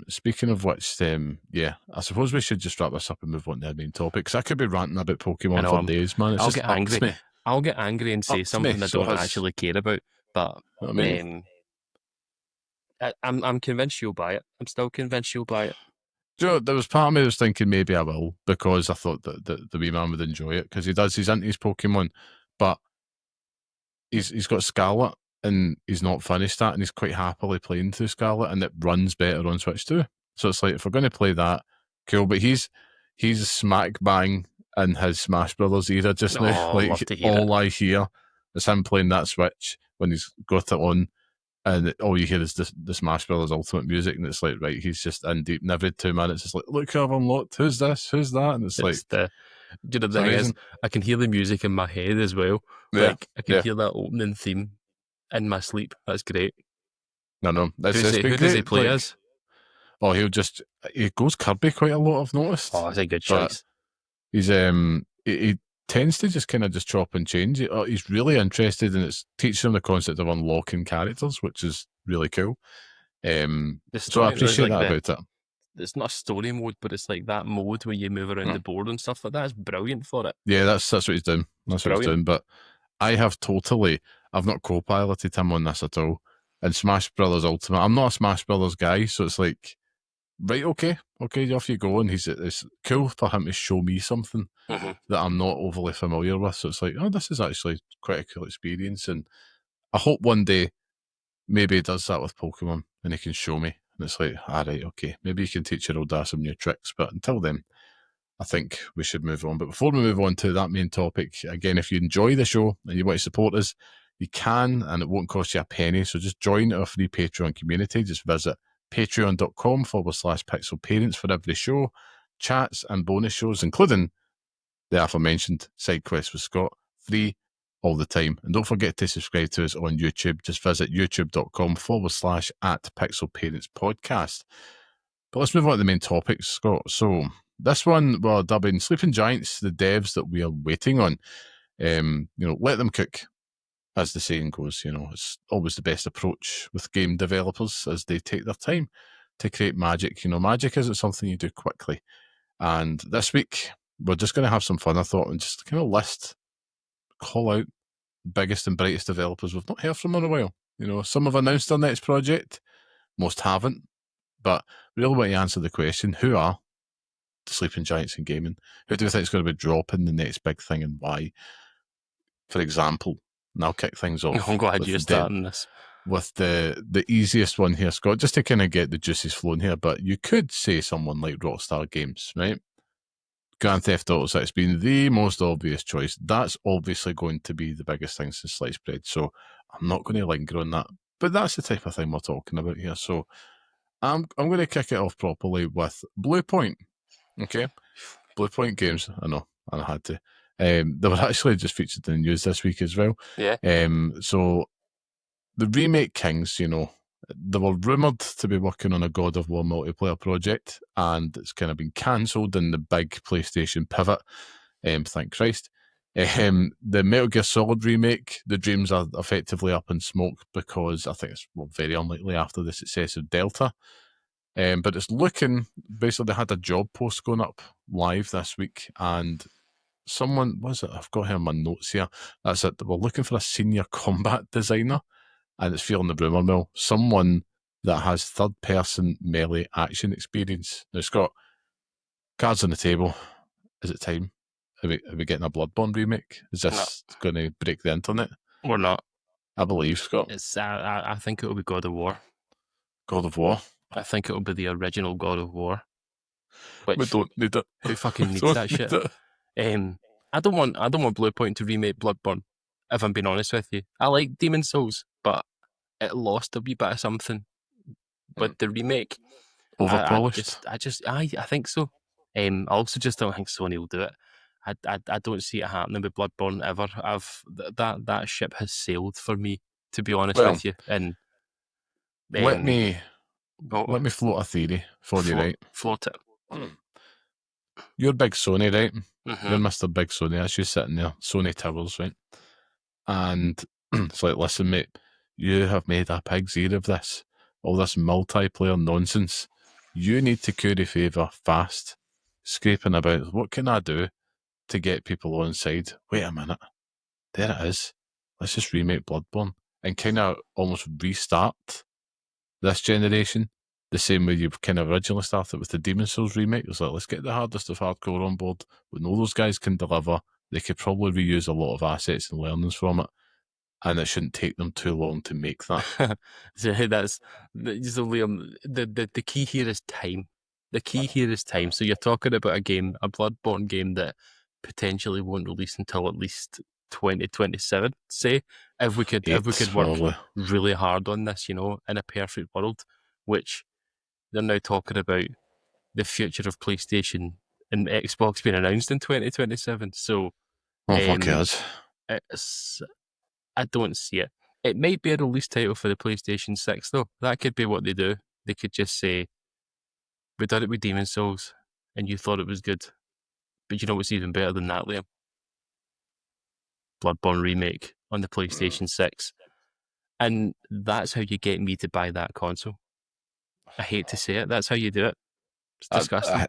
Speaking of which, I suppose we should just wrap this up and move on to the main topic, because I could be ranting about Pokemon for days, man. I'll get angry. I'll get angry and say something I don't actually care about. But I'm convinced you'll buy it. I'm still convinced you'll buy it. Do you know, there was part of me that was thinking maybe I will, because I thought that the wee man would enjoy it, because he's into his Pokemon, but he's got Scarlet, and he's not finished that, and he's quite happily playing through Scarlet, and it runs better on Switch 2. So it's like, if we're going to play that, cool. But he's smack bang in his Smash Brothers era just now. Like, all I hear is him playing that Switch when he's got it on, and all you hear is the Smash Brothers Ultimate music, and it's like, right, he's just in deep. And every 2 minutes, it's like, look who I've unlocked. Who's this? Who's that? And it's like, the thing is, I can hear the music in my head as well. Like, I can hear that opening theme in my sleep. That's great. No. Who does he play as? Oh, he goes Kirby quite a lot, I've noticed. Oh, that's a good choice. He's he tends to just kind of just chop and change. He's really interested in it's teaching him the concept of unlocking characters, which is really cool. So I appreciate that about it. It's not a story mode, but it's like that mode where you move around the board and stuff like that. It's brilliant for it. Yeah, that's what he's doing. That's what he's doing. But I've not co-piloted him on this at all. And Smash Brothers Ultimate, I'm not a Smash Brothers guy, so it's like, right, okay, off you go. And it's cool for him to show me something that I'm not overly familiar with. So it's like, oh, this is actually quite a cool experience. And I hope one day maybe he does that with Pokemon and he can show me. And it's like, all right, okay, maybe you can teach your old ass some new tricks. But until then, I think we should move on. But before we move on to that main topic, again, if you enjoy the show and you want to support us, you can, and it won't cost you a penny. So just join our free Patreon community. Just visit patreon.com/pixelparents for every show, chats and bonus shows, including the aforementioned side quest with Scott, free all the time. And don't forget to subscribe to us on YouTube. Just visit youtube.com/@pixelparentspodcast. But let's move on to the main topic, Scott. So This one, well, dubbing Sleeping Giants, the devs that we are waiting on. Let them cook, as the saying goes. It's always the best approach with game developers as they take their time to create magic. Magic isn't something you do quickly. And this week, we're just going to have some fun, I thought, and just kind of call out biggest and brightest developers we've not heard from in a while. Some have announced their next project, most haven't. But really want to answer the question, who are the sleeping giants in gaming? Who do you think is going to be dropping the next big thing and why? For example, and I'll kick things off. I'm glad you're starting this. With the easiest one here, Scott, just to kind of get the juices flowing here, but you could say someone like Rockstar Games, right? Grand Theft Auto 6 being the most obvious choice. That's obviously going to be the biggest thing since sliced bread, so I'm not going to linger on that. But that's the type of thing we're talking about here, so I'm going to kick it off properly with Blue Point. Okay, Blue Point Games. I know, and I had to. They were actually just featured in the news this week as well. Yeah. So the remake kings, they were rumoured to be working on a God of War multiplayer project, and it's kind of been cancelled in the big PlayStation pivot. Thank Christ. The Metal Gear Solid remake, the dreams are effectively up in smoke because I think it's very unlikely after the success of Delta. But it's looking, basically, they had a job post going up live this week, and someone, was it? I've got here in my notes here. That's it. We're looking for a senior combat designer, and it's feeling the rumour mill. Someone that has third-person melee action experience. Now, Scott, cards on the table. Is it time? Are we getting a Bloodborne remake? Is this going to break the internet? Or not? I believe, Scott. It's. I think it will be God of War. God of War? I think it will be the original God of War. Which, we don't need it. Who fucking needs that shit? I don't want Blue Point to remake Bloodborne, if I'm being honest with you. I like Demon Souls, but it lost a wee bit of something with the remake. Overpolished? I think so. I also just don't think Sony will do it. I don't see it happening with Bloodborne ever. That ship has sailed for me, to be honest with you. And let me float a theory for you, right? Float it. You're big Sony, right? Mm-hmm. You're Mr. Big Sony. That's you sitting there, Sony Towers, right? And it's like, listen, mate, you have made a pig's ear of this, all this multiplayer nonsense. You need to curry favour fast, scraping about. What can I do to get people on side? Wait a minute. There it is. Let's just remake Bloodborne and kind of almost restart this generation the same way you kind of originally started with the Demon Souls remake. It's like, let's get the hardest of hardcore on board. We know those guys can deliver. They could probably reuse a lot of assets and learnings from it, and it shouldn't take them too long to make that. So the key here is time. The key here is time. So you're talking about a Bloodborne game that potentially won't release until at least 2027. Say, if we could work really hard on this, in a perfect world, which they're now talking about the future of PlayStation and Xbox being announced in 2027. So, fuck yes. I don't see it. It might be a release title for the PlayStation 6, though. That could be what they do. They could just say, we did it with Demon Souls, and you thought it was good. But you know what's even better than that, Liam? Bloodborne remake on the PlayStation 6. And that's how you get me to buy that console. I hate to say it. That's how you do it. It's disgusting.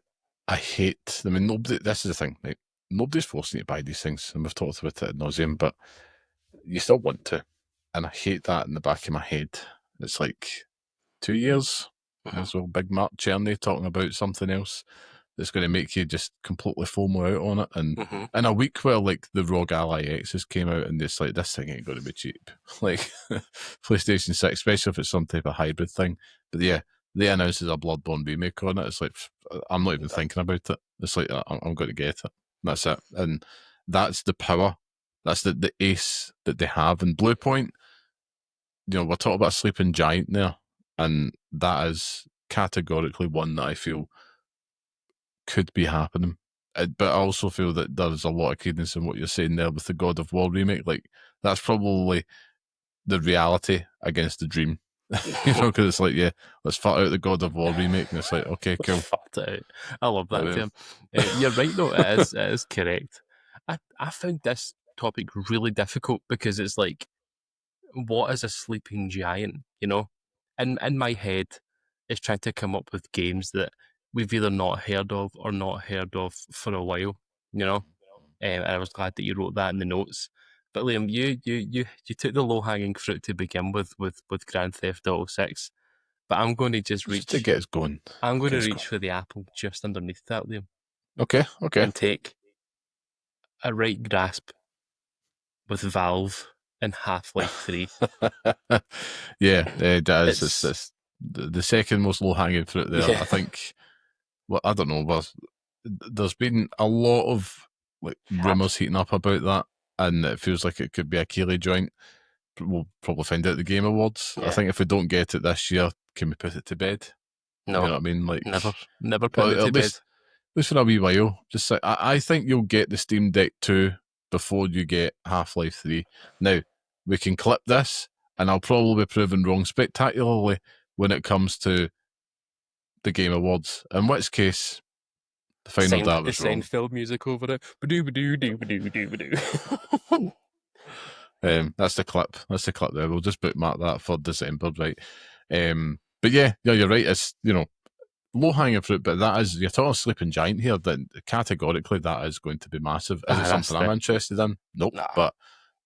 I hate... I mean, this is the thing, right? Nobody's forcing you to buy these things, and we've talked about it ad nauseum, but you still want to. And I hate that in the back of my head. It's like 2 years. There's a big Mark Cherney talking about something else that's going to make you just completely FOMO out on it. And in a week where like the ROG Ally X's came out and it's like, this thing ain't going to be cheap. Like PlayStation 6, especially if it's some type of hybrid thing. But yeah, they announced there's a Bloodborne remake on it. It's like, I'm not even thinking about it. It's like, I'm going to get it. That's it. And that's the power. That's the ace that they have. And Blue Point, we're talking about a sleeping giant there. And that is categorically one that I feel could be happening. But I also feel that there's a lot of credence in what you're saying there with the God of War remake. Like, that's probably the reality against the dream. Because it's like, yeah, let's fart out the God of War remake, and it's like, okay, cool. Fart it out. I love that But, term. You're right, though. It is correct. I found this topic really difficult because it's like, what is a sleeping giant? In my head, it's trying to come up with games that we've either not heard of or not heard of for a while. And I was glad that you wrote that in the notes. But Liam, you took the low hanging fruit to begin with Grand Theft Auto 6. But I'm going to just just to reach. get us going. I'm going Get to us reach going. for the apple just underneath that, Liam, Okay, okay. and take a right grasp with Valve and Half-Life 3. Yeah, that is It's the second most low hanging fruit there. yeah, I think. Well, I don't know. There's been a lot of like rumors heating up about that, and it feels like it could be a Keeley joint. We'll probably find out at the Game Awards. I yeah. think if we don't get it this year, can we put it to bed? You know No, what I mean? never putting it Or to at bed. least for a wee while. Just like, I think you'll get the Steam Deck 2 before you get Half-Life 3. Now, we can clip this, and I'll probably be proven wrong spectacularly when it comes to the Game Awards, in which case, the final that I was wrong. Seinfeld music over it. Ba-doo, ba-doo, doo, ba-doo, doo, ba-doo. That's the clip. That's the clip there. We'll just bookmark that for December, right? But yeah, you're right. It's low hanging fruit, but that is you're talking sleeping giant here. That categorically that is going to be massive. Is it That's something I'm the interested in? Nope. nah. But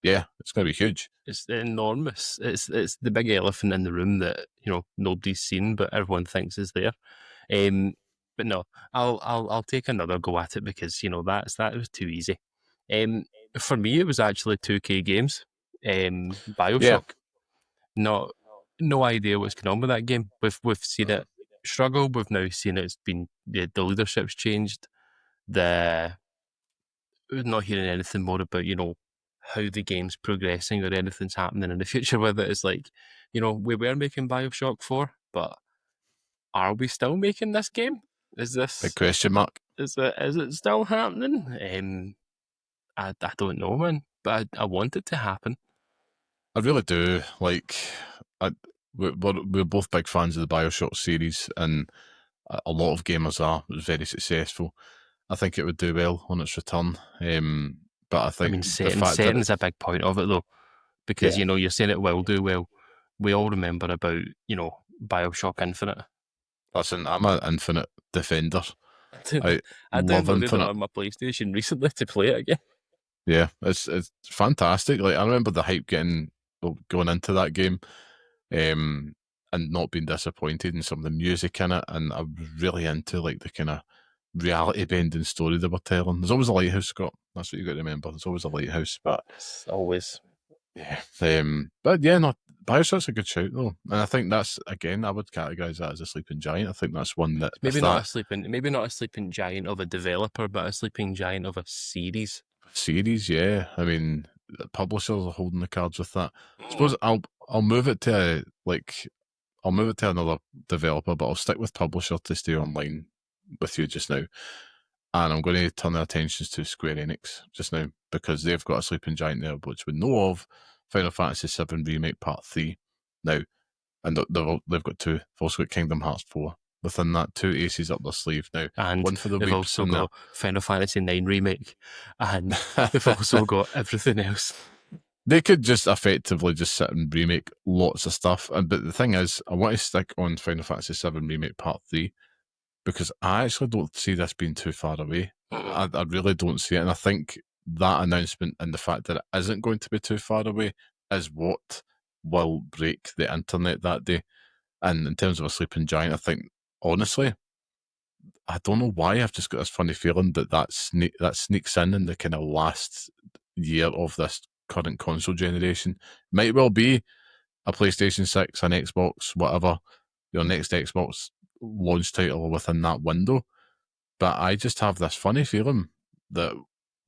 yeah, it's going to be huge. It's enormous. It's the big elephant in the room that nobody's seen, but everyone thinks is there. But no, I'll take another go at it because that was too easy. For me, it was actually 2K games. Yeah, Bioshock. Not no idea what's going on with that game. We've seen it struggle. We've now seen it's been the leadership's changed. The We're not hearing anything more about how the game's progressing or anything's happening in the future with it. It's like we were making Bioshock 4, but are we still making this game? Is big this question mark. is it still happening? I don't know, man, but I want it to happen. I really do. Like, I, we're both big fans of the Bioshock series, and a lot of gamers are. It was very successful. I think it would do well on its return. But I I think mean, the fact that setting's a big point of it though, because yeah, you're saying it will do well. We all remember about Bioshock Infinite. listen, I'm an Infinite defender. I I love downloaded it Infinite. on my PlayStation recently to play it again. Yeah, it's fantastic. Like I remember the hype going into that game, um, and not being disappointed in some of the music in it, and I was really into like the kind of reality bending story they were telling. There's always a lighthouse, Scott. That's what you got to remember. There's always a lighthouse, but It's always yeah, but yeah, no, Bioshock's a good shout though, and I think that's again I would categorize that as a sleeping giant. I think that's one that if that maybe not a sleeping giant of a developer, but a sleeping giant of a series. series, yeah, I mean, the publishers are holding the cards with that. I suppose I'll move it to I'll move it to another developer, but I'll stick with publisher to stay online with you just now. And I'm going to turn our attentions to Square Enix just now because they've got a sleeping giant there, which we know of, Final Fantasy VII Remake Part 3 now. And they've got two. They've also got Kingdom Hearts 4 within that, two aces up their sleeve now. And One for the they've weeps also and got Final Fantasy IX Remake, and they've the... also got everything else. They could just effectively just sit and remake lots of stuff. But the thing is, I want to stick on Final Fantasy VII Remake Part 3 because I actually don't see this being too far away. I really don't see it. And I think that announcement and the fact that it isn't going to be too far away is what will break the internet that day. And in terms of a sleeping giant, I think, honestly, I don't know why. I've just got this funny feeling that sneaks in the kind of last year of this current console generation. Might well be a PlayStation 6, an Xbox, whatever, your next Xbox launch title within that window. But I just have this funny feeling that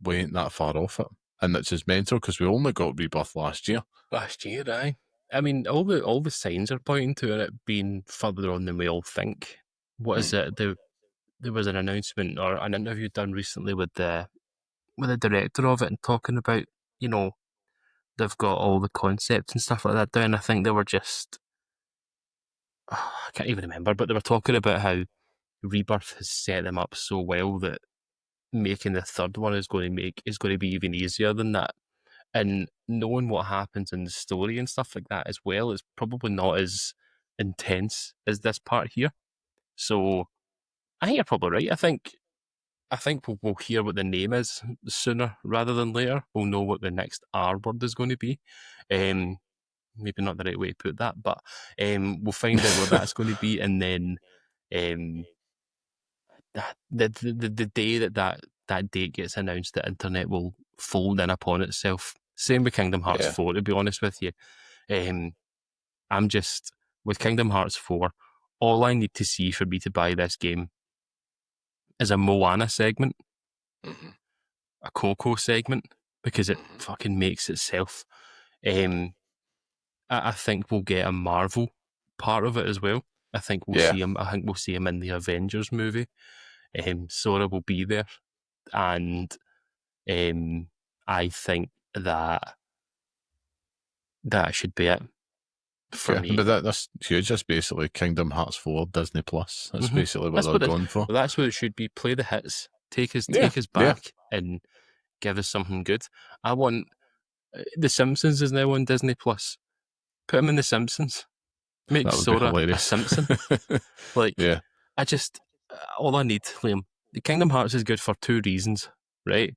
we ain't that far off it. And it's just mental because we only got Rebirth last year. Last year, aye. I mean, all the signs are pointing to it being further on than we all think. What is it? There was an announcement or an interview done recently with the director of it and talking about, they've got all the concepts and stuff like that down. I think they were just I can't even remember, but they were talking about how Rebirth has set them up so well that making the third one is going to be even easier than that. And knowing what happens in the story and stuff like that as well is probably not as intense as this part here. So I think you're probably right. I think we'll hear what the name is sooner rather than later. We'll know what the next R word is going to be. Maybe not the right way to put that, but we'll find out what that's going to be, and then um, the day that date gets announced, the internet will fold in upon itself. Same with Kingdom Hearts Yeah. 4, to be honest with you. I'm just, with Kingdom Hearts 4, all I need to see for me to buy this game is a Moana segment, a Coco segment, because it fucking makes itself. I think we'll get a Marvel part of it as well. I think we'll Yeah. see him. I think we'll see him in the Avengers movie. Sora will be there, and I think that should be it for Okay, me. but that's huge. That's basically Kingdom Hearts 4 Disney Plus. That's basically what That's they're what it. going for. That's what it should be. Play the hits. Take us Yeah, back and give us something good. I want The Simpsons is now on Disney Plus. Put him in The Simpsons. Make that would be Sora a hilarious. Simpson. Like, yeah, I just, all I need, Liam, the Kingdom Hearts is good for two reasons, right?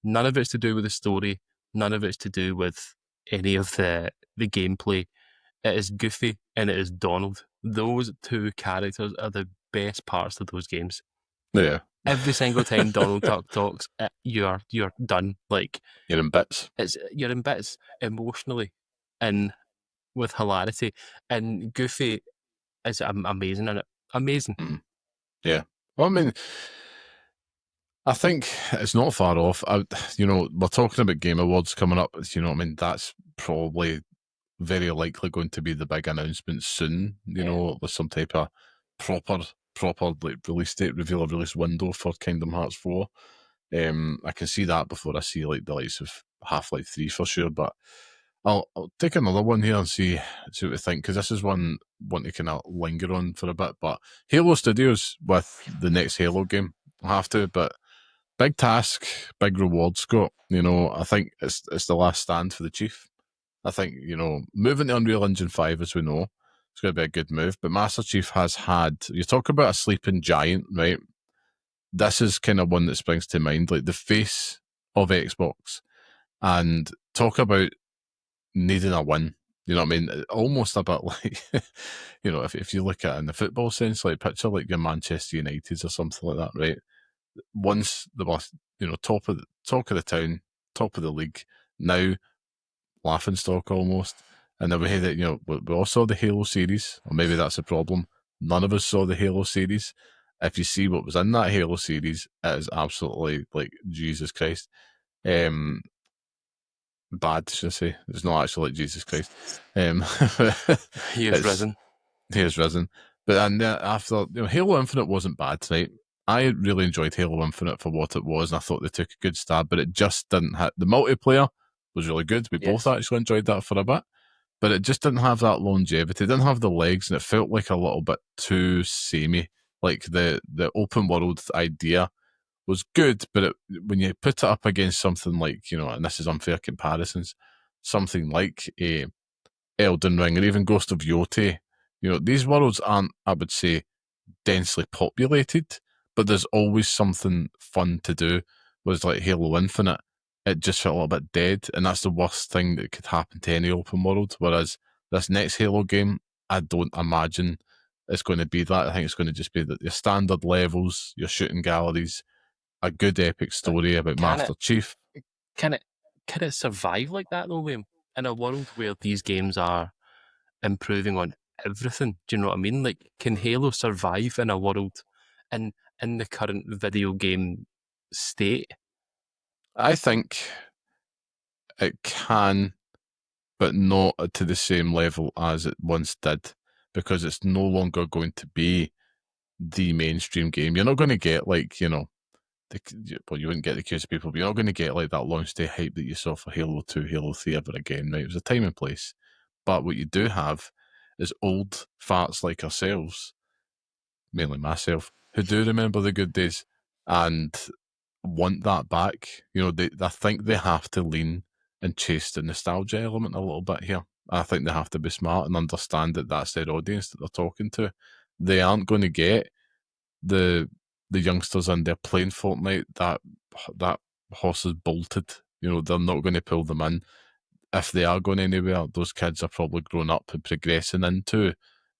None of it's to do with the story. None of it's to do with any of the gameplay. It is Goofy and it is Donald. Those two characters are the best parts of those games. yeah. Every single time Donald Duck talks, you're done. Like, You're in bits. you're in bits emotionally and with hilarity. And Goofy is amazing in it. Amazing. Yeah. Well, I mean, I think it's not far off. We're talking about Game Awards coming up. You know what I mean? That's probably very likely going to be the big announcement soon. You know, with some type of proper like release date, reveal a release window for Kingdom Hearts 4. I can see that before I see like the likes of Half-Life 3 for sure. But I'll take another one here and see what I think, because this is one to kind of linger on for a bit. But Halo Studios with the next Halo game, I have to. But big task, big reward, Scott. You know, I think it's the last stand for the Chief. I think, moving to Unreal Engine 5, as we know, it's going to be a good move. But Master Chief has had, you talk about a sleeping giant, right? This is kind of one that springs to mind, like the face of Xbox. And talk about needing a win. You know what I mean? Almost a bit like, if you look at it in the football sense, like picture like your Manchester United or something like that, right? Once they were, top of the town, top of the league, now laughing stock almost. And the way that, we all saw the Halo series, or maybe that's the problem. None of us saw the Halo series. If you see what was in that Halo series, it is absolutely like Jesus Christ. Bad, should I say? It's not actually like Jesus Christ. He is risen. He has risen. But and after, Halo Infinite wasn't bad, right? I really enjoyed Halo Infinite for what it was, and I thought they took a good stab, but it just didn't hit. The multiplayer was really good. We both actually enjoyed that for a bit, but it just didn't have that longevity. It didn't have the legs, and it felt like a little bit too samey. Like the open world idea was good, but when you put it up against something like, and this is unfair comparisons, something like a Elden Ring or even Ghost of Yotei, these worlds aren't, I would say, densely populated, but there's always something fun to do. Whereas like Halo Infinite, it just felt a little bit dead, and that's the worst thing that could happen to any open world. Whereas this next Halo game, I don't imagine it's going to be that. I think it's going to just be your standard levels, your shooting galleries, a good epic story about Master Chief. Can it survive like that though, Liam? In a world where these games are improving on everything, do you know what I mean? Like, can Halo survive in a world in the current video game state? I think it can, but not to the same level as it once did, because it's no longer going to be the mainstream game. You're not going to get like, you wouldn't get the case of people, but you're not going to get like that launch day hype that you saw for Halo 2, Halo 3 ever again, right? It was a time and place. But what you do have is old farts like ourselves, mainly myself, who do remember the good days and want that back. You know, I think they have to lean and chase the nostalgia element a little bit here. I think they have to be smart and understand that that's their audience that they're talking to. They aren't going to get the youngsters in there playing Fortnite. That horse is bolted. You know, they're not going to pull them in. If they are going anywhere, those kids are probably grown up and progressing into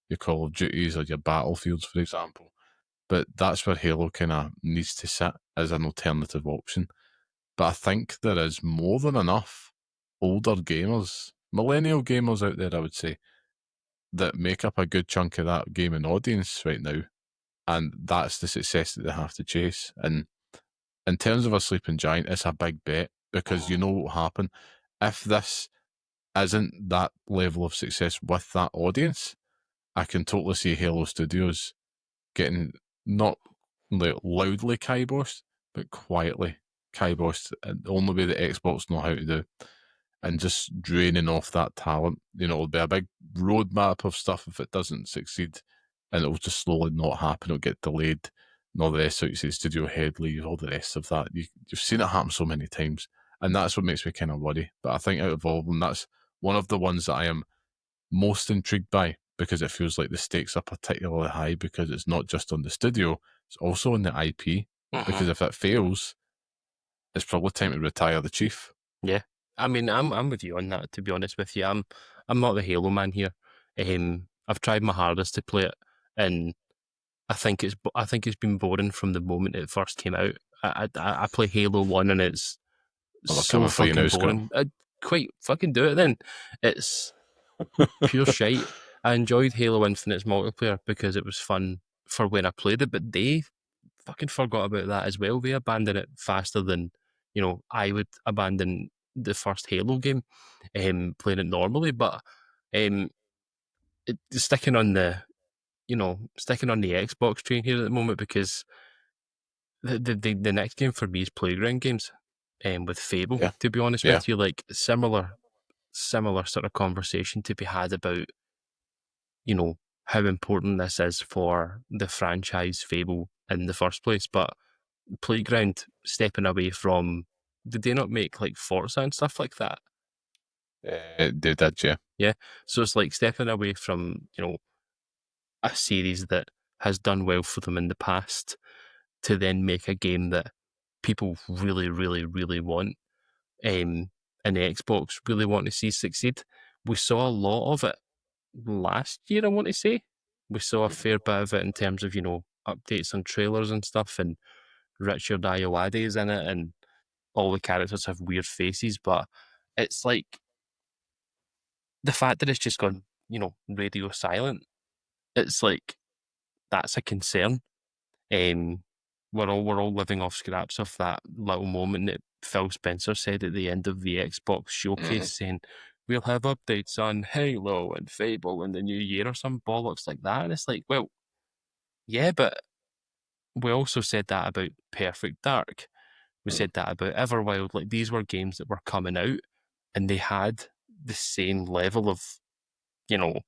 your Call of Duties or your Battlefields, for example. But that's where Halo kind of needs to sit as an alternative option. But I think there is more than enough older gamers, millennial gamers out there, I would say, that make up a good chunk of that gaming audience right now. And that's the success that they have to chase. And in terms of a sleeping giant, it's a big bet because you know what will happen. If this isn't that level of success with that audience, I can totally see Halo Studios getting not like loudly kiboshed, but quietly kiboshed, and the only way that Xbox know how to do, and just draining off that talent. You know, it'll be a big roadmap of stuff if it doesn't succeed, and it'll just slowly not happen. It'll get delayed, and all the rest. So you see, studio head leave, all the rest of that. You've seen it happen so many times, and that's what makes me kind of worry. But I think out of all of them, that's one of the ones that I am most intrigued by because it feels like the stakes are particularly high because it's not just on the studio, it's also on the IP. Because if it fails, it's probably time to retire the chief. Yeah, I mean, I'm with you on that. To be honest with you, I'm not the Halo man here. I've tried my hardest to play it, and I think it's been boring from the moment it first came out. I play Halo 1 and it's Well, they're so coming for you now, fucking Scott. boring. I'd quite fucking do it then. It's pure shite. I enjoyed Halo Infinite's multiplayer because it was fun for when I played it, but they fucking forgot about that as well. They abandoned it faster than, I would abandon the first Halo game, playing it normally. But um, sticking on sticking on the Xbox train here at the moment because the next game for me is Playground games, with Fable. Yeah. To be honest Yeah. with you, like similar sort of conversation to be had about how important this is for the franchise Fable in the first place. But Playground stepping away from, did they not make like Forza and stuff like that? They did, yeah. Yeah. So it's like stepping away from, a series that has done well for them in the past to then make a game that people really, really, really want, and the Xbox really want to see succeed. We saw a lot of it last year, I want to say. We saw a fair bit of it in terms of, updates on trailers and stuff, and Richard Ayoade is in it, and all the characters have weird faces, but it's like the fact that it's just gone, radio silent, it's like that's a concern. Um, we're all living off scraps of that little moment that Phil Spencer said at the end of the Xbox showcase, saying we'll have updates on Halo and Fable in the new year or some bollocks like that. And it's like, well, yeah, but we also said that about Perfect Dark. We said that about Everwild. Like these were games that were coming out and they had the same level of, you know,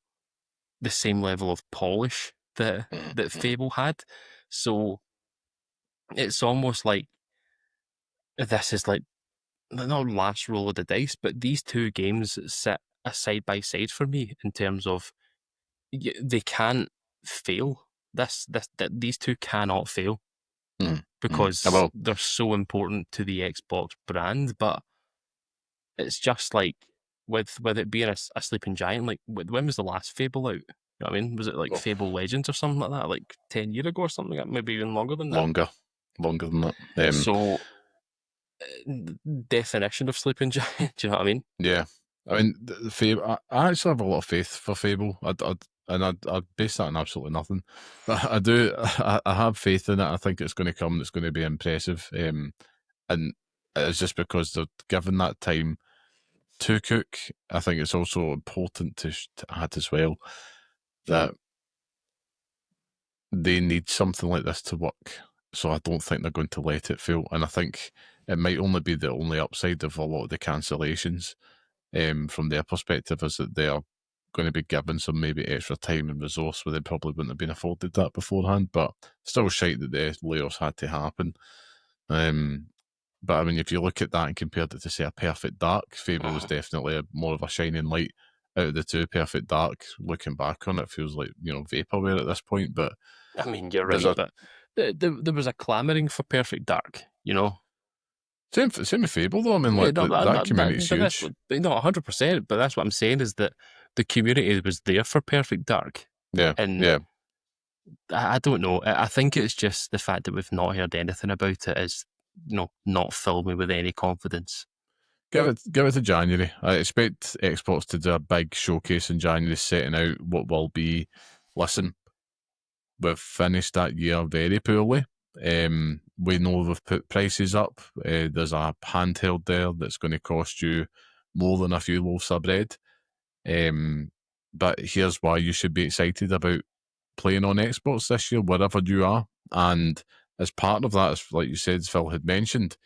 the same level of polish that Fable had. So it's almost like this is like not last roll of the dice, but these two games sit a side by side for me in terms of they can't fail. These two cannot fail because Well, they're so important to the Xbox brand. But it's just like with it being a sleeping giant. Like when was the last Fable out? You know what I mean? Was it like Fable Legends or something like that? Like 10 years ago or something? Maybe even longer than that. longer than that. So definition of sleeping giant. Do you know what I mean? Yeah, I mean, Fable. I actually have a lot of faith for Fable. I'd base that on absolutely nothing, but I do. I have faith in it. I think it's going to come. It's going to be impressive. And it's just because they're given that time to cook. I think it's also important to add as well that they need something like this to work. So I don't think they're going to let it fail. And I think it might only be the only upside of a lot of the cancellations. From their perspective, is that they are going to be given some maybe extra time and resource where they probably wouldn't have been afforded that beforehand. But still shite that the layoffs had to happen. But I mean, if you look at that and compare it to, say, a Perfect Dark, Fable was definitely more of a shining light out of the two. Perfect Dark, looking back on it, feels like, vaporware at this point. But I mean, you're right, but there was a clamouring for Perfect Dark, Same with Fable, though. I mean, like, that community's huge. No, 100%, but that's what I'm saying, is that the community was there for Perfect Dark. Yeah, And yeah. I don't know. I think it's just the fact that we've not heard anything about it is, not filled me with any confidence. Give it to January. I expect Xbox to do a big showcase in January, setting out what will be. Listen, we've finished that year very poorly. We know we've put prices up. There's a handheld there that's going to cost you more than a few loaves of bread. But here's why you should be excited about playing on Xbox this year, wherever you are. And as part of that, as like you said, Phil had mentioned,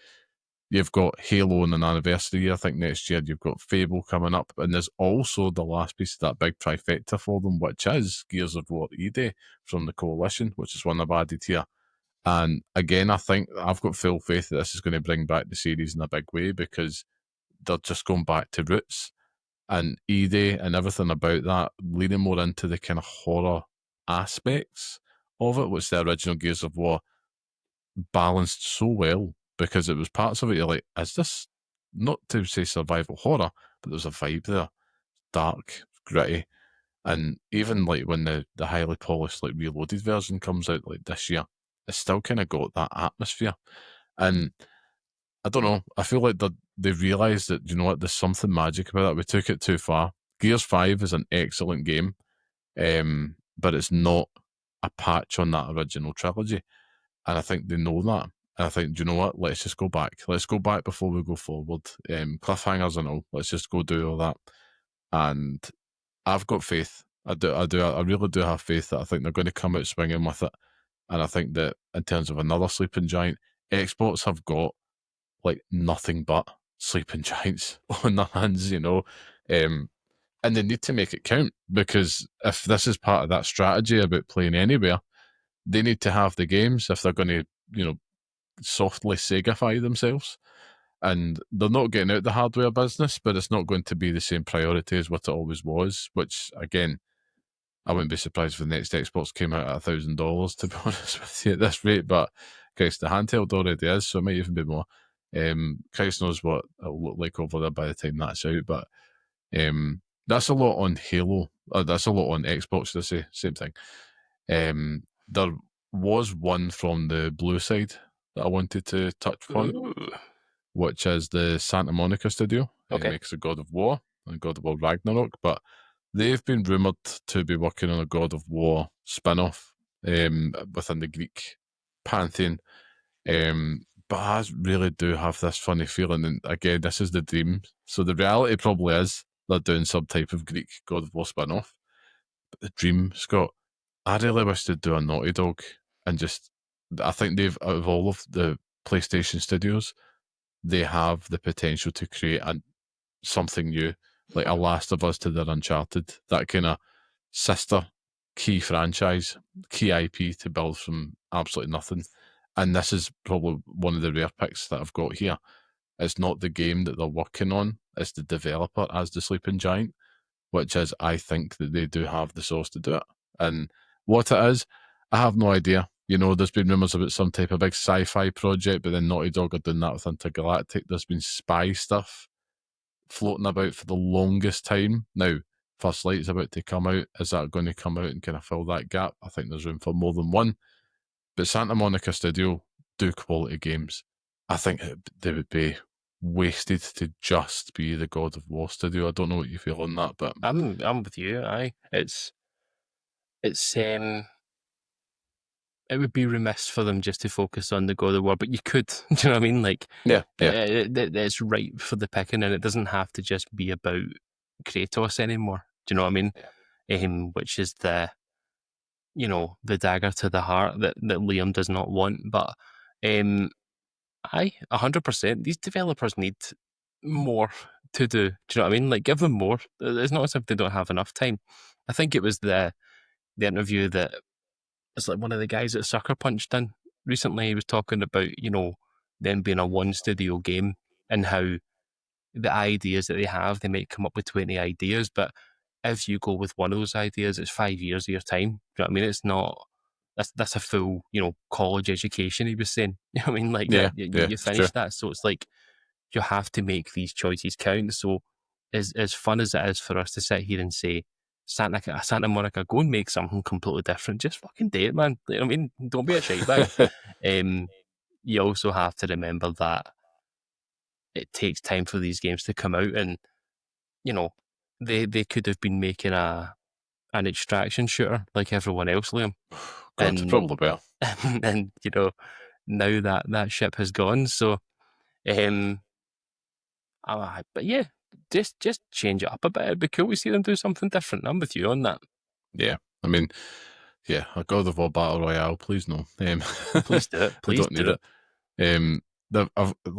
you've got Halo on an anniversary year. I think next year you've got Fable coming up, and there's also the last piece of that big trifecta for them, which is Gears of War II from the Coalition, which is one I've added here. And again, I think I've got full faith that this is going to bring back the series in a big way, because they're just going back to roots. And ED and everything about that, leaning more into the kind of horror aspects of it, which the original Gears of War balanced so well, because it was parts of it you're like, is this, not to say survival horror, but there's a vibe there, dark, gritty. And even like when the highly polished, like, reloaded version comes out like this year, it's still kind of got that atmosphere. And I don't know, I feel like they realised that, you know what, there's something magic about it. We took it too far. Gears 5 is an excellent game, but it's not a patch on that original trilogy. And I think they know that. And I think, do you know what? Let's just go back. Let's go back before we go forward. Cliffhangers and all. Let's just go do all that. And I've got faith. I really do have faith that I think they're going to come out swinging with it. And I think that in terms of another sleeping giant, Xbox have got like nothing but sleeping giants on their hands, and they need to make it count, because if this is part of that strategy about playing anywhere, they need to have the games if they're going to, softly Segafy themselves. And they're not getting out the hardware business, but it's not going to be the same priority as what it always was, which, again, I wouldn't be surprised if the next Xbox came out at $1,000, to be honest with you, at this rate. But Christ, the handheld already is, so it might even be more. Christ knows what it'll look like over there by the time that's out. But that's a lot on Halo. That's a lot on Xbox, to say. Same thing. There was one from the blue side that I wanted to touch upon, which is the Santa Monica studio. Okay. It makes a God of War and God of War Ragnarok, but they've been rumoured to be working on a God of War spin-off within the Greek pantheon. But I really do have this funny feeling, and again, this is the dream. So the reality probably is they're doing some type of Greek God of War spin-off. But the dream, Scott, I really wish they'd do a Naughty Dog, and just, I think they've, out of all of the PlayStation studios, they have the potential to create something new, like a Last of Us to their Uncharted, that kind of sister key franchise, key IP to build from absolutely nothing. And this is probably one of the rare picks that I've got here. It's not the game that they're working on, it's the developer as the sleeping giant, which is, I think that they do have the source to do it. And what it is, I have no idea. There's been rumours about some type of big sci-fi project, but then Naughty Dog are doing that with Intergalactic. There's been spy stuff floating about for the longest time. Now, First Light's about to come out. Is that going to come out and kind of fill that gap? I think there's room for more than one. But Santa Monica Studio do quality games. I think they would be wasted to just be the God of War studio. I don't know what you feel on that, but I'm with you. It would be remiss for them just to focus on the God of War, but you could. Do you know what I mean? Like, yeah. It's ripe for the picking, and it doesn't have to just be about Kratos anymore. Do you know what I mean? Yeah. Which is the dagger to the heart that Liam does not want. But 100%, these developers need more to do. Do you know what I mean? Like, give them more. It's not as if they don't have enough time. I think it was the interview that it's like one of the guys at Sucker Punch done recently. He was talking about, them being a one studio game and how the ideas that they have, they might come up with 20 ideas, but if you go with one of those ideas, it's 5 years of your time. Do you know what I mean? It's not, that's a full, college education, he was saying. You know what I mean? Like Yeah, that, you, yeah, you it's true. finish that. So it's like, you have to make these choices count. So as fun as it is for us to sit here and say, Santa Monica, go and make something completely different. Just fucking do it, man. You know what I mean? Don't be a shite bag. Um, you also have to remember that it takes time for these games to come out, and they could have been making an extraction shooter like everyone else, Liam, God, and probably better. and now that ship has gone. So, um, but yeah, just change it up a bit. It'd be cool to see them do something different. I'm with you on that. Yeah, I mean, yeah, a God of War Battle Royale, please no. Please do it. We Please don't need do it. it.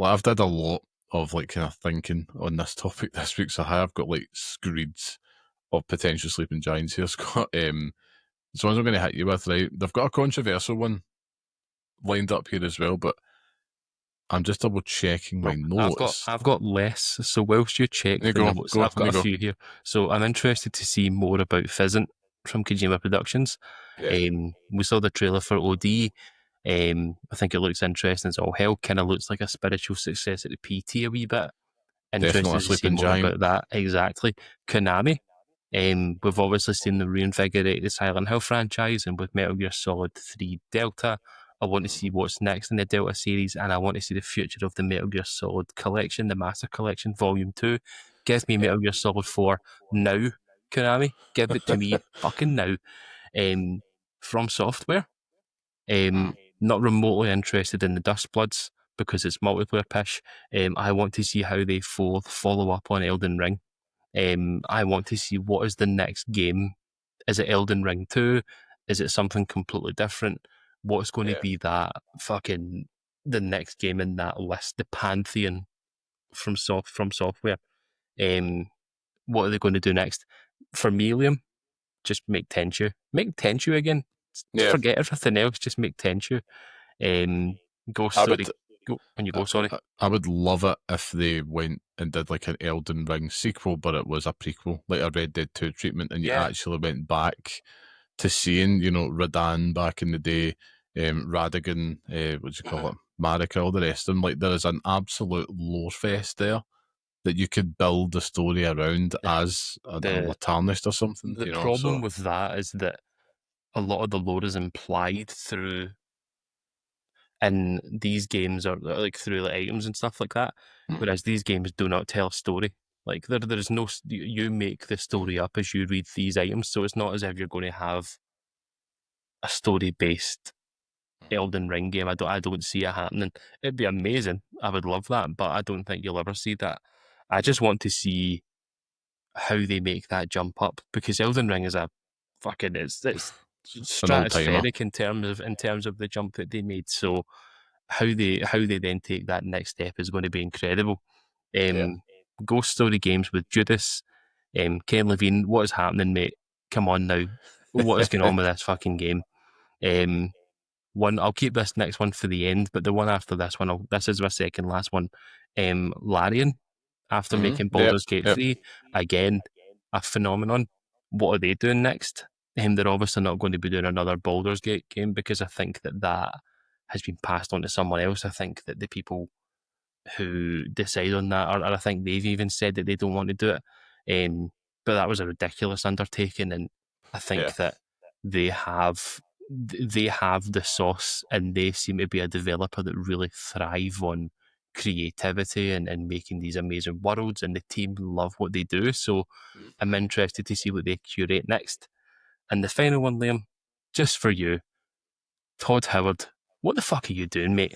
I've did a lot of like kind of thinking on this topic this week, so I've got like screeds of potential sleeping giants here, Scott. So ones I'm going to hit you with, right? They've got a controversial one lined up here as well, but I'm just double checking my Well, I've got notes. I've got less. So whilst you check There you the go, notes, go, I've there got you a go. few here. So I'm interested to see more about Fizzant from Kojima Productions. Yeah, We saw the trailer for OD. I think it looks interesting as all hell. Kind of looks like a spiritual successor to PT a wee bit. definitely a Interested to see sleeping more giant. about that. Exactly. Konami. We've obviously seen them reinvigorate the Silent Hill franchise, and with Metal Gear Solid 3 Delta, I want to see what's next in the Delta series, and I want to see the future of the Metal Gear Solid collection, the Master Collection Volume 2. Give me Yeah. Metal Gear Solid 4 now, Konami. Give it to me fucking now. Um, from Software, not remotely interested in the Dustbloods because it's multiplayer pish. I want to see how they follow up on Elden Ring. I want to see what is the next game. Is it Elden Ring 2? Is it something completely different? What's going to Yeah. be that fucking the next game in that list, the pantheon from software? Um, what are they going to do next? For me, Liam, just make Tenchu. Make Tenchu again. Yeah. Forget everything else. Just make Tenchu. Ghost I would Story. Go on you go. Sorry. I would love it if they went and did like an Elden Ring sequel, but it was a prequel, like a Red Dead 2 treatment, and you Yeah. actually went back to seeing, Radan back in the day, Radigan, what do you call it, Marika, all the rest of them. Like, there is an absolute lore fest there that you could build the story around The as a the tarnished or something, the so problem with that is that a lot of the lore is implied through in these games or like through like items and stuff like that, whereas these games do not tell a story. Like there's no you make the story up as you read these items, so it's not as if you're going to have a story based Elden Ring game. I don't see it happening. It'd be amazing. I would love that, but I don't think you'll ever see that. I just want to see how they make that jump up because Elden Ring is a fucking it's an old timer. stratospheric in terms of the jump that they made. So how they then take that next step is going to be incredible. Yeah. Ghost Story games with Judas, Ken Levine, what is happening, mate? Come on now, what is going on with this fucking game? Um, I'll keep this next one for the end, but the one after this one, this is my second last one. Larian, after making Yep. Baldur's Gate Yep. 3, again, a phenomenon. What are they doing next? They're obviously not going to be doing another Baldur's Gate game because I think that has been passed on to someone else. I think that the people who decide on that, or I think they've even said that they don't want to do it. But that was a ridiculous undertaking, and I Yeah. think that they have they have the sauce, and they seem to be a developer that really thrive on creativity and making these amazing worlds, and the team love what they do. So I'm interested to see what they curate next. And the final one, Liam, just for you, Todd Howard. What the fuck are you doing, mate?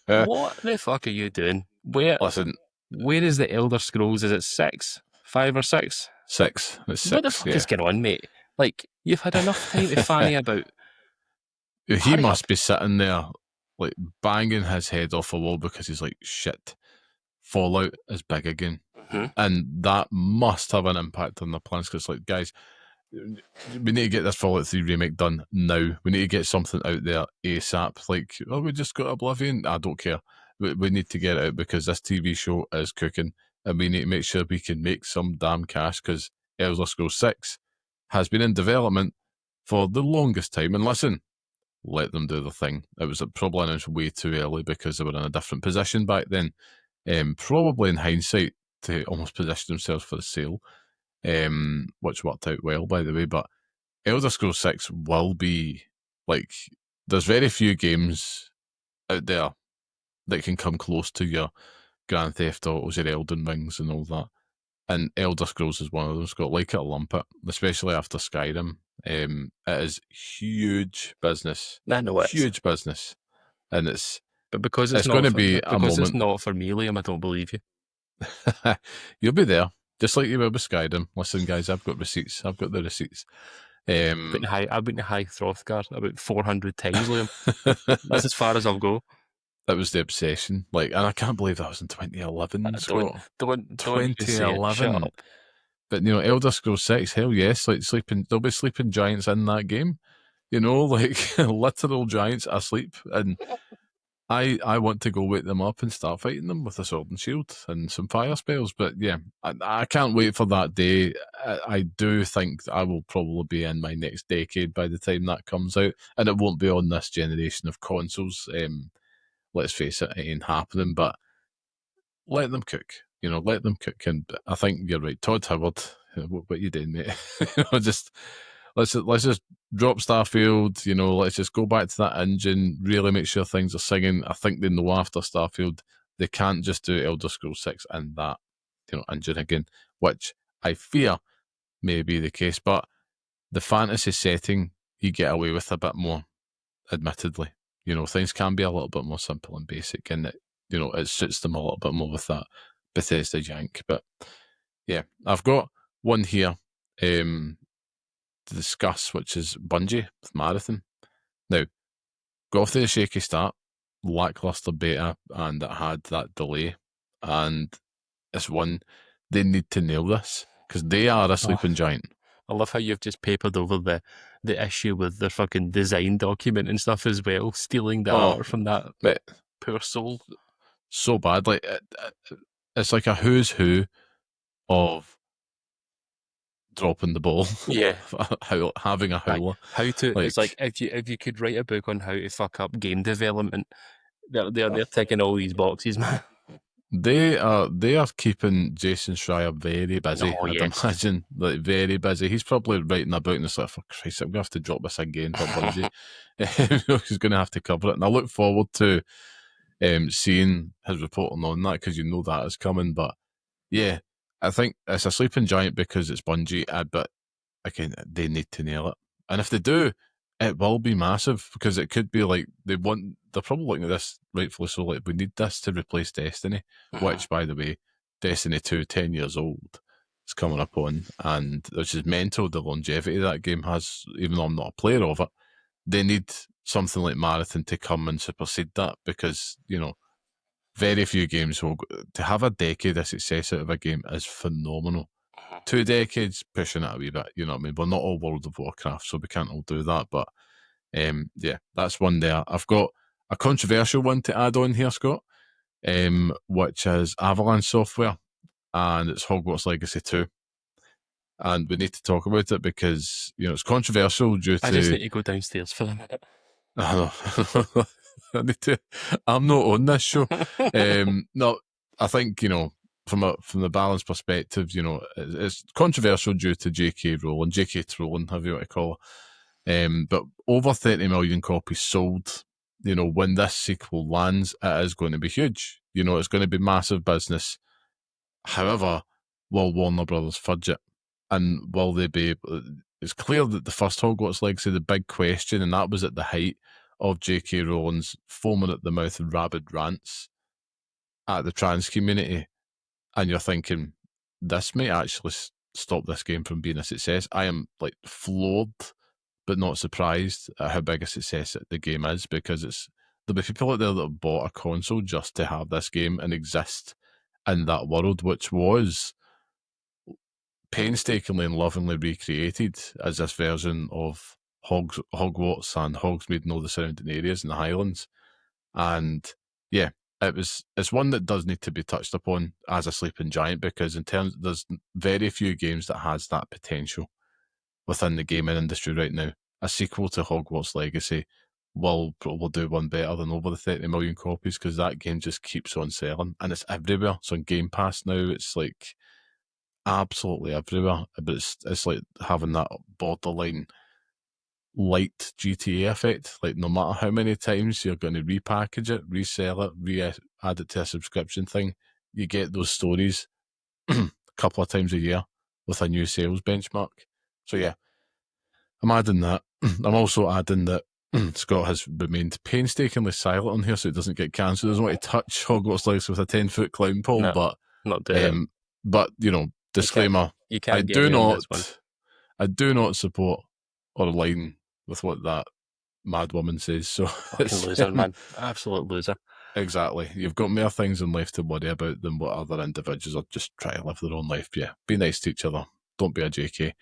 What the fuck are you doing? Listen, Where is the Elder Scrolls? Is it 6? 5 or 6? six. It's What the 6. fuck Yeah. is going on, mate? Like, you've had enough time to fanny about. He Hurry must up. be sitting there, like banging his head off a wall because he's like, shit. Fallout is big again. And that must have an impact on the plans, because, like, guys, we need to get this Fallout 3 remake done now. We need to get something out there ASAP. Like, oh, we just got Oblivion. I don't care. We need to get it out, because this TV show is cooking, and we need to make sure we can make some damn cash, because Elder Scrolls 6 has been in development for the longest time. And listen, let them do the thing. It was probably announced way too early because they were in a different position back then. Probably in hindsight, to almost position themselves for the sale, which worked out well, by the way. But Elder Scrolls 6 will be, like, there's very few games out there that can come close to your Grand Theft Autos, your Elden Rings and all that. And Elder Scrolls is one of those. Got like it or lump it, especially after Skyrim. It is huge business. I know it. Huge business. And But because it's going to not be a because it's moment. not for me, Liam, I don't believe you. You'll be there, just like you will with Skyrim. Listen, guys, I've got receipts. I've got the receipts. I've been to High Throthgar about 400 times, Liam. That's as far as I'll go. That was the obsession. Like, and I can't believe that was in 2011. Scott. Don't 2011. Shut up. But, you know, Elder Scrolls 6, hell yes, like, there'll be sleeping giants in that game. You know, like, literal giants asleep. And I want to go wake them up and start fighting them with a sword and shield and some fire spells. But yeah, I can't wait for that day. I do think I will probably be in my next decade by the time that comes out, and it won't be on this generation of consoles. Let's face it, it ain't happening. But let them cook. You know, let them cook. And I think you're right, Todd Howard. What you doing, mate? Just let's just drop Starfield. You know, let's just go back to that engine. Really make sure things are singing. I think they know after Starfield they can't just do Elder Scrolls 6 and that, you know, engine again, which I fear may be the case. But the fantasy setting, you get away with a bit more. Admittedly, you know, things can be a little bit more simple and basic, and you know, it suits them a little bit more with that Bethesda jank. But yeah, I've got one here to discuss, which is Bungie with Marathon. Now, got off to a shaky start, lackluster beta, and it had that delay. And it's one, they need to nail this, because they are a sleeping giant. I love how you've just papered over the issue with the fucking design document and stuff as well, stealing the art from that poor soul. So bad. Like, it's like a who's who of dropping the ball. Yeah. Having a howler. How to, like, it's like if you could write a book on how to fuck up game development, they're ticking all these boxes, man. They are keeping Jason Schreier very busy. I'd imagine, like, very busy. He's probably writing a book and it's like, for Christ, I'm gonna have to drop this again for Bungie. He's gonna have to cover it, and I look forward to seeing his reporting on that, because you know that is coming. But yeah, I think it's a sleeping giant because it's Bungie, but again, they need to nail it, and if they do, it will be massive, because it could be like they're probably looking at this, rightfully so, like, we need this to replace Destiny, which, by the way, Destiny 2, 10 years old, is coming up on, and which is mental, the longevity that game has, even though I'm not a player of it. They need something like Marathon to come and supersede that, because, you know, very few games will to have a decade of success out of a game is phenomenal. 2 decades, pushing it a wee bit, you know what I mean? We're not all World of Warcraft, so we can't all do that. But yeah, that's one there. I've got a controversial one to add on here, Scott, which is Avalanche Software, and it's Hogwarts Legacy 2. And we need to talk about it because, you know, it's controversial due to... I just need to go downstairs for a minute. I need to... I'm not on this show. No, I think, you know, from the balance perspective, you know, it's controversial due to J.K. Rowling, however you want to call it. But over 30 million copies sold. You know, when this sequel lands, it is going to be huge. You know, it's going to be massive business. However, will Warner Brothers fudge it? And will they be able... It's clear that the first Hogwarts Legacy, the big question, and that was at the height of J.K. Rowling's foaming at the mouth and rabid rants at the trans community. And you're thinking, this may actually stop this game from being a success. I am, like, floored, but not surprised at how big a success the game is, because there'll be people out there that have bought a console just to have this game and exist in that world, which was painstakingly and lovingly recreated as this version of Hogwarts and Hogsmeade and all the surrounding areas in the Highlands. And yeah, it's one that does need to be touched upon as a sleeping giant, because in terms, there's very few games that has that potential within the gaming industry right now. A sequel to Hogwarts Legacy will probably do one better than over the 30 million copies, because that game just keeps on selling and it's everywhere. It's on Game Pass now. It's like absolutely everywhere. But it's like having that borderline light GTA effect. Like, no matter how many times you're going to repackage it, resell it, add it to a subscription thing, you get those stories a couple of times a year with a new sales benchmark. So yeah, I'm adding that. I'm also adding that Scott has remained painstakingly silent on here so it doesn't get cancelled. He doesn't want to touch Hogwarts Legacy with a 10-foot clown pole, No, but not doing it. But disclaimer: You can't get me on this one. I do not support or align with what that mad woman says. So Fucking loser, man. Absolute loser. Exactly. You've got more things in life to worry about than what other individuals are just trying to live their own life. Yeah, be nice to each other. Don't be a JK.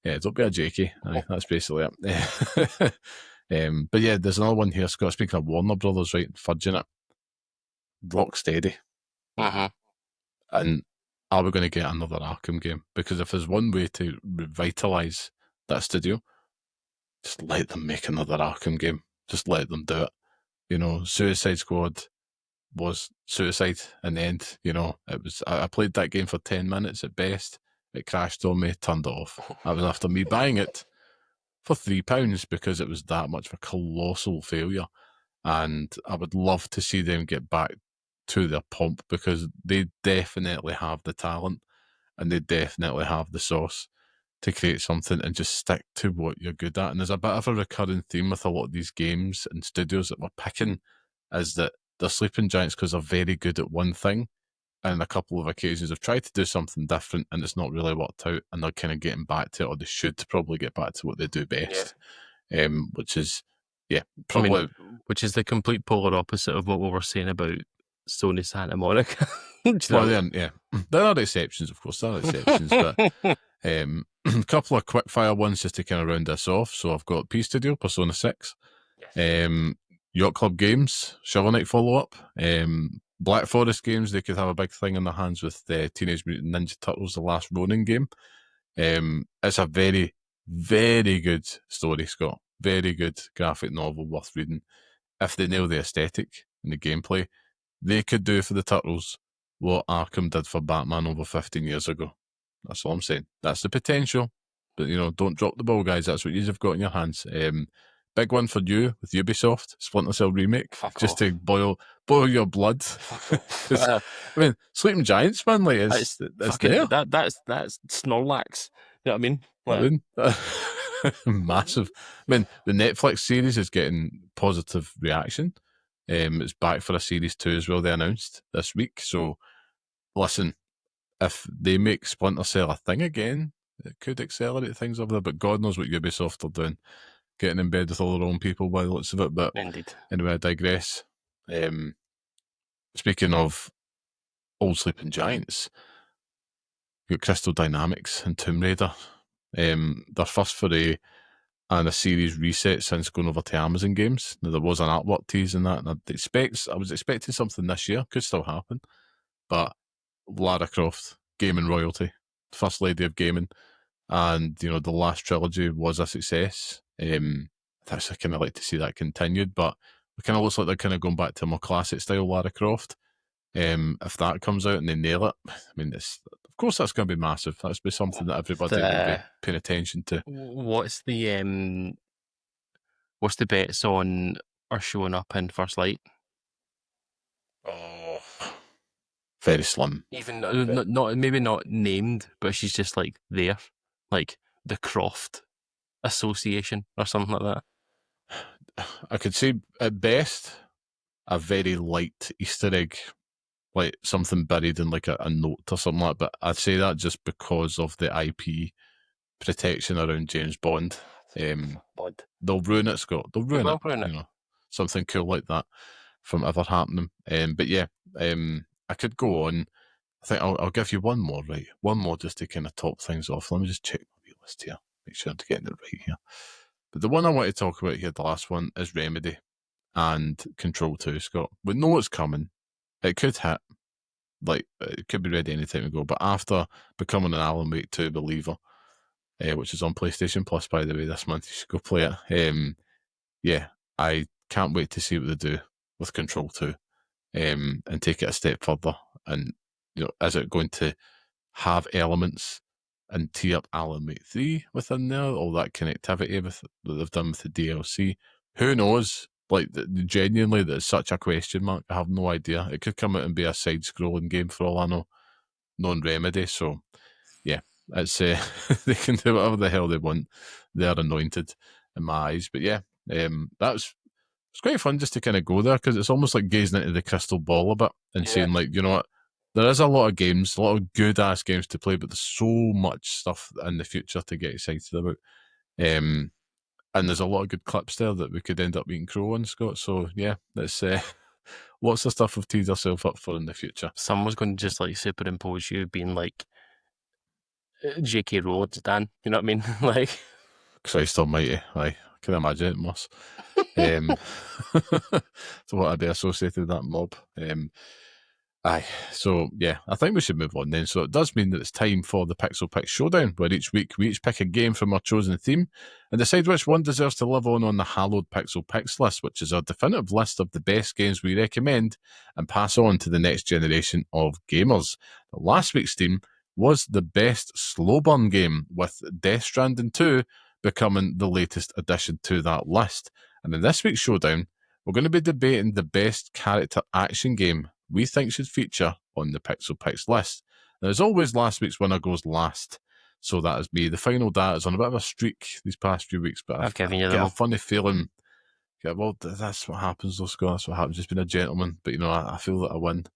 Yeah, don't be a JK. Aye, that's basically it. But yeah, there's another one here, Scott. Speaking of Warner Brothers, right, fudging it. Rocksteady. Uh-huh. And are we going to get another Arkham game? Because if there's one way to revitalise that studio, just let them make another Arkham game. Just let them do it. Suicide Squad was suicide in the end. It was. I played that game for 10 minutes at best. It crashed on me, turned it off. That was after me buying it for £3 because it was that much of a colossal failure. And I would love to see them get back to their pomp, because they definitely have the talent and they definitely have the sauce to create something and just stick to what you're good at. And there's a bit of a recurring theme with a lot of these games and studios that we're picking, is that they're sleeping giants because they're very good at one thing, and on a couple of occasions have tried to do something different and it's not really worked out, and they're kind of getting back to it, or they should probably get back to what they do best. Which is, probably... which is the complete polar opposite of what we were saying about Sony Santa Monica. Well, there are exceptions, of course. There are exceptions, but a couple of quick fire ones just to kind of round this off. So I've got P Studio, Persona 6, Yacht Club Games, Shovel Knight follow-up, Black Forest Games. They could have a big thing in their hands with the Teenage Mutant Ninja Turtles, The Last Ronin game. It's a very, very good story, Scott. Very good graphic novel, worth reading. If they nail the aesthetic and the gameplay, they could do for the Turtles what Arkham did for Batman over 15 years ago. That's all I'm saying. That's the potential. But, don't drop the ball, guys. That's what you've got in your hands. Big one for you with Ubisoft, Splinter Cell Remake. Just to boil your blood. Sleeping Giants, man, like, it's there. That's Snorlax. You know what I mean? Massive. The Netflix series is getting positive reaction. It's back for a series 2 as well, they announced this week. So, listen, if they make Splinter Cell a thing again, it could accelerate things over there, but God knows what Ubisoft are doing, getting in bed with all their own people by the looks of it. But indeed. Anyway, I digress. Speaking of old sleeping giants, you've got Crystal Dynamics and Tomb Raider. Their first foray and a series reset since going over to Amazon Games. Now, there was an artwork tease in that, and I was expecting something this year. Could still happen. But Lara Croft, gaming royalty, first lady of gaming, and the last trilogy was a success. That's, I kind of like to see that continued, but it kind of looks like they're kind of going back to a more classic style Lara Croft. If that comes out and they nail it, of course that's going to be massive. That's be something that everybody will be paying attention to. What's the bets on her showing up in First Light? Oh, very slim. Even not maybe not named, but she's just like there, like the Croft Association or something like that. I could say at best a very light Easter egg, like something buried in like a note or something like that. But I'd say that just because of the IP protection around James Bond. They'll ruin it, Scott. They'll ruin it. Something cool like that from ever happening. But yeah, I could go on. I think I'll give you one more, right? One more just to kind of top things off. Let me just check my list here. Make sure I'm getting it right here. But the one I want to talk about here, the last one, is Remedy and Control 2, Scott. We know it's coming. It could hit. Like, it could be ready any time ago. But after becoming an Alan Wake 2 believer, which is on PlayStation Plus, by the way, this month, you should go play it. Yeah, I can't wait to see what they do with Control 2, and take it a step further. And, is it going to have elements and tee up Alan Wake 3 within there, all that connectivity that they've done with the DLC? Who knows? Like, genuinely, that's such a question mark. I have no idea. It could come out and be a side-scrolling game for all I know, non-Remedy. So, yeah, it's they can do whatever the hell they want. They're anointed in my eyes. But yeah, it's quite fun just to kind of go there, because it's almost like gazing into the crystal ball a bit and saying, like, you know what, there is a lot of games, a lot of good ass games to play, but there's so much stuff in the future to get excited about. And there's a lot of good clips there that we could end up eating crow on, Scott. So yeah, it's lots of stuff we've teased ourselves up for in the future. Someone's going to just like superimpose you being like J.K. Rowling, Dan. You know what I mean? Like, Christ almighty, I can imagine it must. So what I'd be associated with that mob. Aye, so yeah, I think we should move on then. So it does mean that it's time for the Pixel Picks Showdown, where each week we each pick a game from our chosen theme and decide which one deserves to live on the hallowed Pixel Picks list, which is our definitive list of the best games we recommend and pass on to the next generation of gamers. Last week's theme was the best slow burn game, with Death Stranding 2 becoming the latest addition to that list. And in this week's showdown, we're going to be debating the best character action game we think should feature on the Pixel Picks list. Now, as always, last week's winner goes last. So that is me. The final data is on a bit of a streak these past few weeks, but I've given you I them get a all. funny feeling. Yeah, well, that's what happens, though, Scott. That's what happens. Just being a gentleman. But, I feel that I win.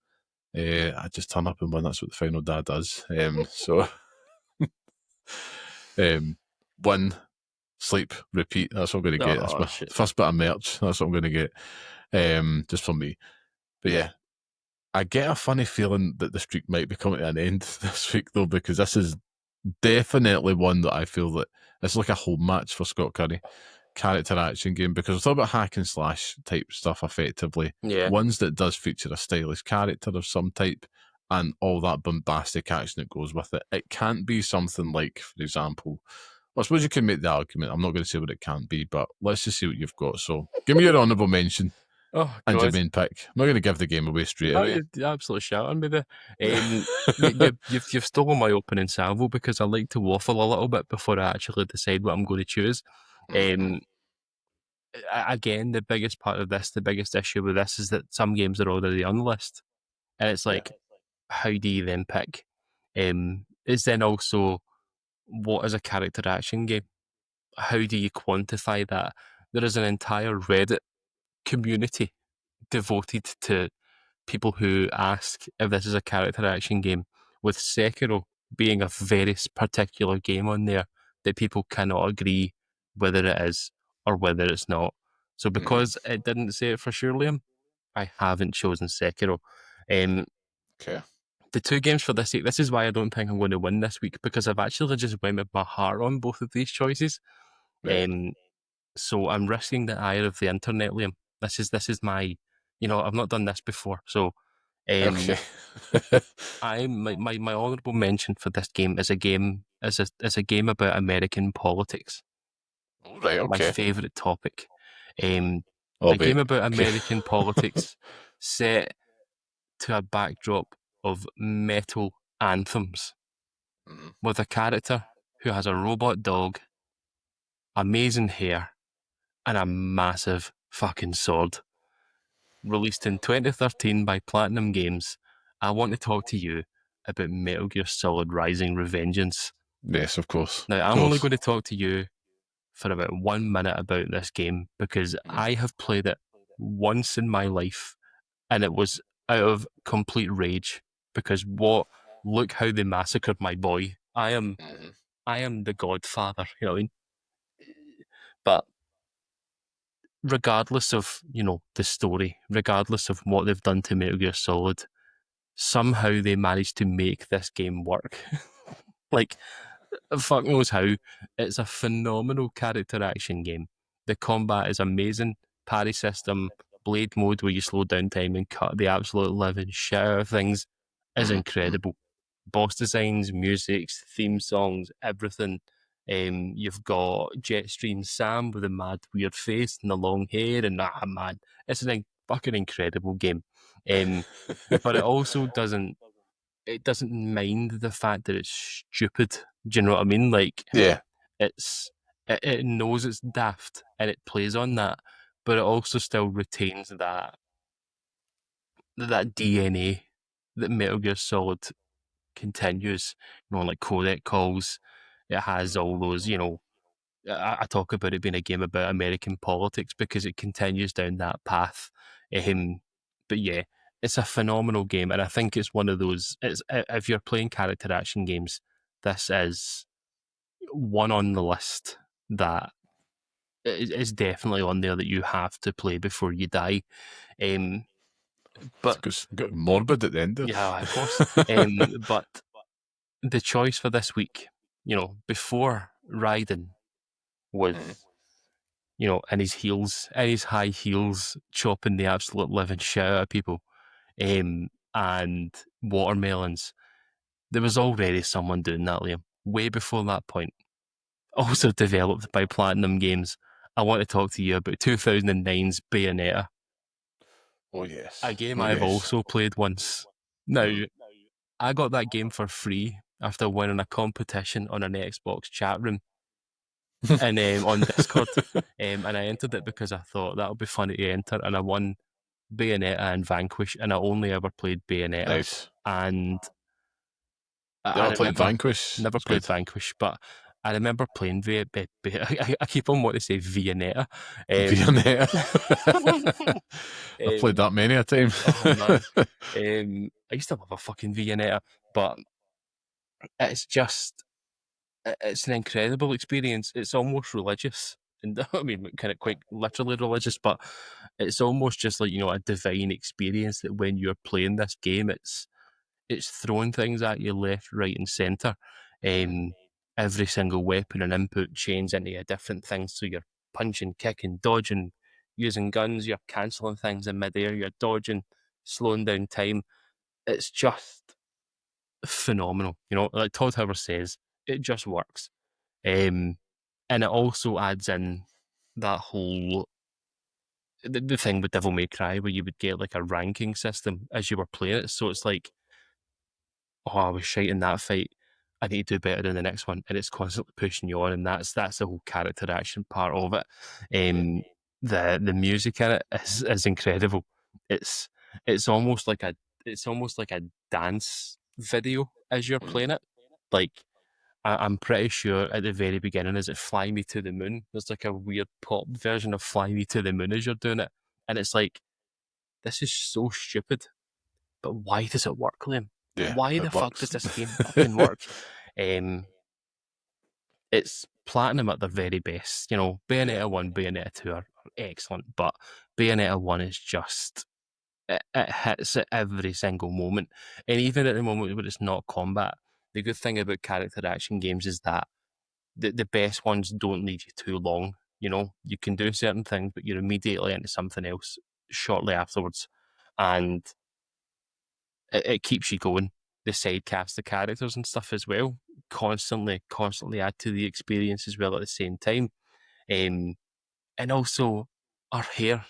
I just turn up and win. That's what the final data does. Win, sleep, repeat. That's what I'm going to get. That's my first bit of merch. That's what I'm going to get. Just for me. But yeah, I get a funny feeling that the streak might be coming to an end this week, though, because this is definitely one that I feel that it's like a home match for Scott Curry. Character action game, because we're talking about hack and slash type stuff effectively. Yeah. Ones that does feature a stylish character of some type and all that bombastic action that goes with it. It can't be something like, for example, I suppose you can make the argument. I'm not going to say what it can't be, but let's just see what you've got. So give me your honourable mention. Oh, and God. your main pick. I'm not going to give the game away straight away. You're absolutely shouting me there. You've stolen my opening salvo, because I like to waffle a little bit before I actually decide what I'm going to choose. Again, the biggest part of this, the biggest issue with this, is that some games are already on the list. And it's like, how do you then pick? Is then also, what is a character action game? How do you quantify that? There is an entire Reddit community devoted to people who ask if this is a character action game, with Sekiro being a very particular game on there that people cannot agree whether it is or whether it's not. So because it didn't say it for sure, Liam, I haven't chosen Sekiro. Okay. The two games for this week, this is why I don't think I'm going to win this week, because I've actually just went with my heart on both of these choices. Right. So I'm risking the ire of the internet, Liam. This is my, I've not done this before. So Okay. my honourable mention for this game is a game about American politics. Right, My okay. favourite topic. Oh, A game mate. about Okay. American politics set to a backdrop of metal anthems, with a character who has a robot dog, amazing hair, and a massive fucking sword. Released in 2013 by Platinum Games, I want to talk to you about Metal Gear Solid Rising: Revengeance. Yes, of course. Now, I'm only going to talk to you for about 1 minute about this game, because I have played it once in my life, and it was out of complete rage, because look how they massacred my boy. I am the godfather, you know what I mean? But regardless of, the story, regardless of what they've done to Metal Gear Solid, somehow they managed to make this game work. Like, fuck knows how. It's a phenomenal character action game. The combat is amazing. Parry system, blade mode where you slow down time and cut the absolute living shit out of things is incredible. Boss designs, musics, theme songs, everything. You've got Jetstream Sam with a mad weird face and the long hair, and man, it's an fucking incredible game. But it also doesn't mind the fact that it's stupid. Do you know what I mean? Like, Yeah. it knows it's daft and it plays on that, but it also still retains that DNA that Metal Gear Solid continues. Like codec calls, it has all those. I talk about it being a game about American politics because it continues down that path. But yeah, it's a phenomenal game, and I think it's one of those. If you're playing character action games, this is one on the list that is definitely on there that you have to play before you die. But It's got morbid at the end there. yeah, of course. But the choice for this week, before Raiden was, in his heels, in his high heels, chopping the absolute living shit out of people, and watermelons. There was already someone doing that, Liam, way before that point. Also developed by Platinum Games. I want to talk to you about 2009's Bayonetta, Oh yes. a game Oh I've yes. also played once. Now, I got that game for free after winning a competition on an Xbox chat room and on Discord. And I entered it because I thought that'll be funny to enter, and I won Bayonetta and Vanquish, and I only ever played Bayonetta. Nice. And I I played Vanquish. never It's played good. Vanquish, but I remember playing I keep on wanting to say Viennetta. Viennetta. I've played that many a time. Oh man, I used to love a fucking Viennetta, but it's just it's an incredible experience. It's almost religious, and I mean, kind of quite literally religious, but it's almost just like a divine experience that when you're playing this game, it's throwing things at you left, right, and centre. Every single weapon and input chains into a different thing. So you're punching, kicking, dodging, using guns. You're cancelling things in midair. You're dodging, slowing down time. It's just phenomenal. Like Todd Howard says, it just works. And it also adds in that whole the thing with Devil May Cry where you would get like a ranking system as you were playing it. So it's like, oh, I was shite in that fight. I need to do better in the next one, and it's constantly pushing you on, and that's the whole character action part of it. The music in it is incredible. It's it's almost like a it's almost like a dance video as you're playing it. Like I'm pretty sure at the very beginning, is it "Fly Me to the Moon"? There's like a weird pop version of "Fly Me to the Moon" as you're doing it, and it's like, this is so stupid, but why does it work, Liam? Yeah, Why the it fuck works. does this game fucking work? It's Platinum at their very best. Bayonetta 1, Bayonetta 2 are excellent, but Bayonetta 1 is just, it hits at every single moment. And even at the moment where it's not combat, the good thing about character action games is that the best ones don't leave you too long. You can do certain things, but you're immediately into something else shortly afterwards. And it keeps you going. The side cast, the characters and stuff as well, constantly add to the experience as well at the same time. And also, our hair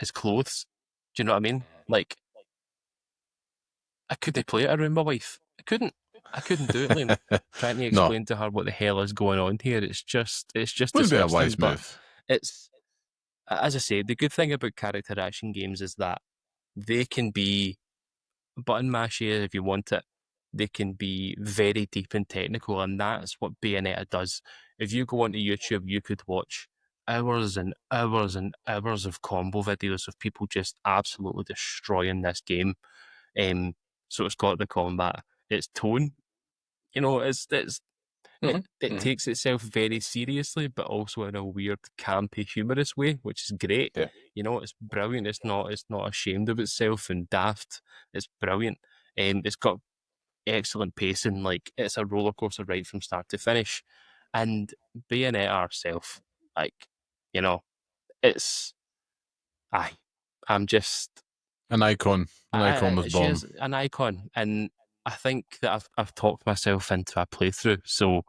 is clothes. Do you know what I mean? Like, I couldn't play it around my wife. I couldn't do it, Liam. Trying to No, explain to her what the hell is going on here. It's just wouldn't be a disgusting. wise But move. it's, as I say, the good thing about character action games is that they can be button mashy if you want it. They can be very deep and technical, and that's what Bayonetta does. If you go onto YouTube, you could watch hours and hours and hours of combo videos of people just absolutely destroying this game. So it's got the combat, its tone. It takes itself very seriously, but also in a weird, campy, humorous way, which is great. Yeah. It's brilliant. It's not ashamed of itself and daft. It's brilliant. It's got excellent pacing, like it's a roller coaster ride from start to finish. And Bayonetta herself, like, you know, it's I'm just An icon. An icon was she born. is an icon, and I think that I've talked myself into a playthrough. So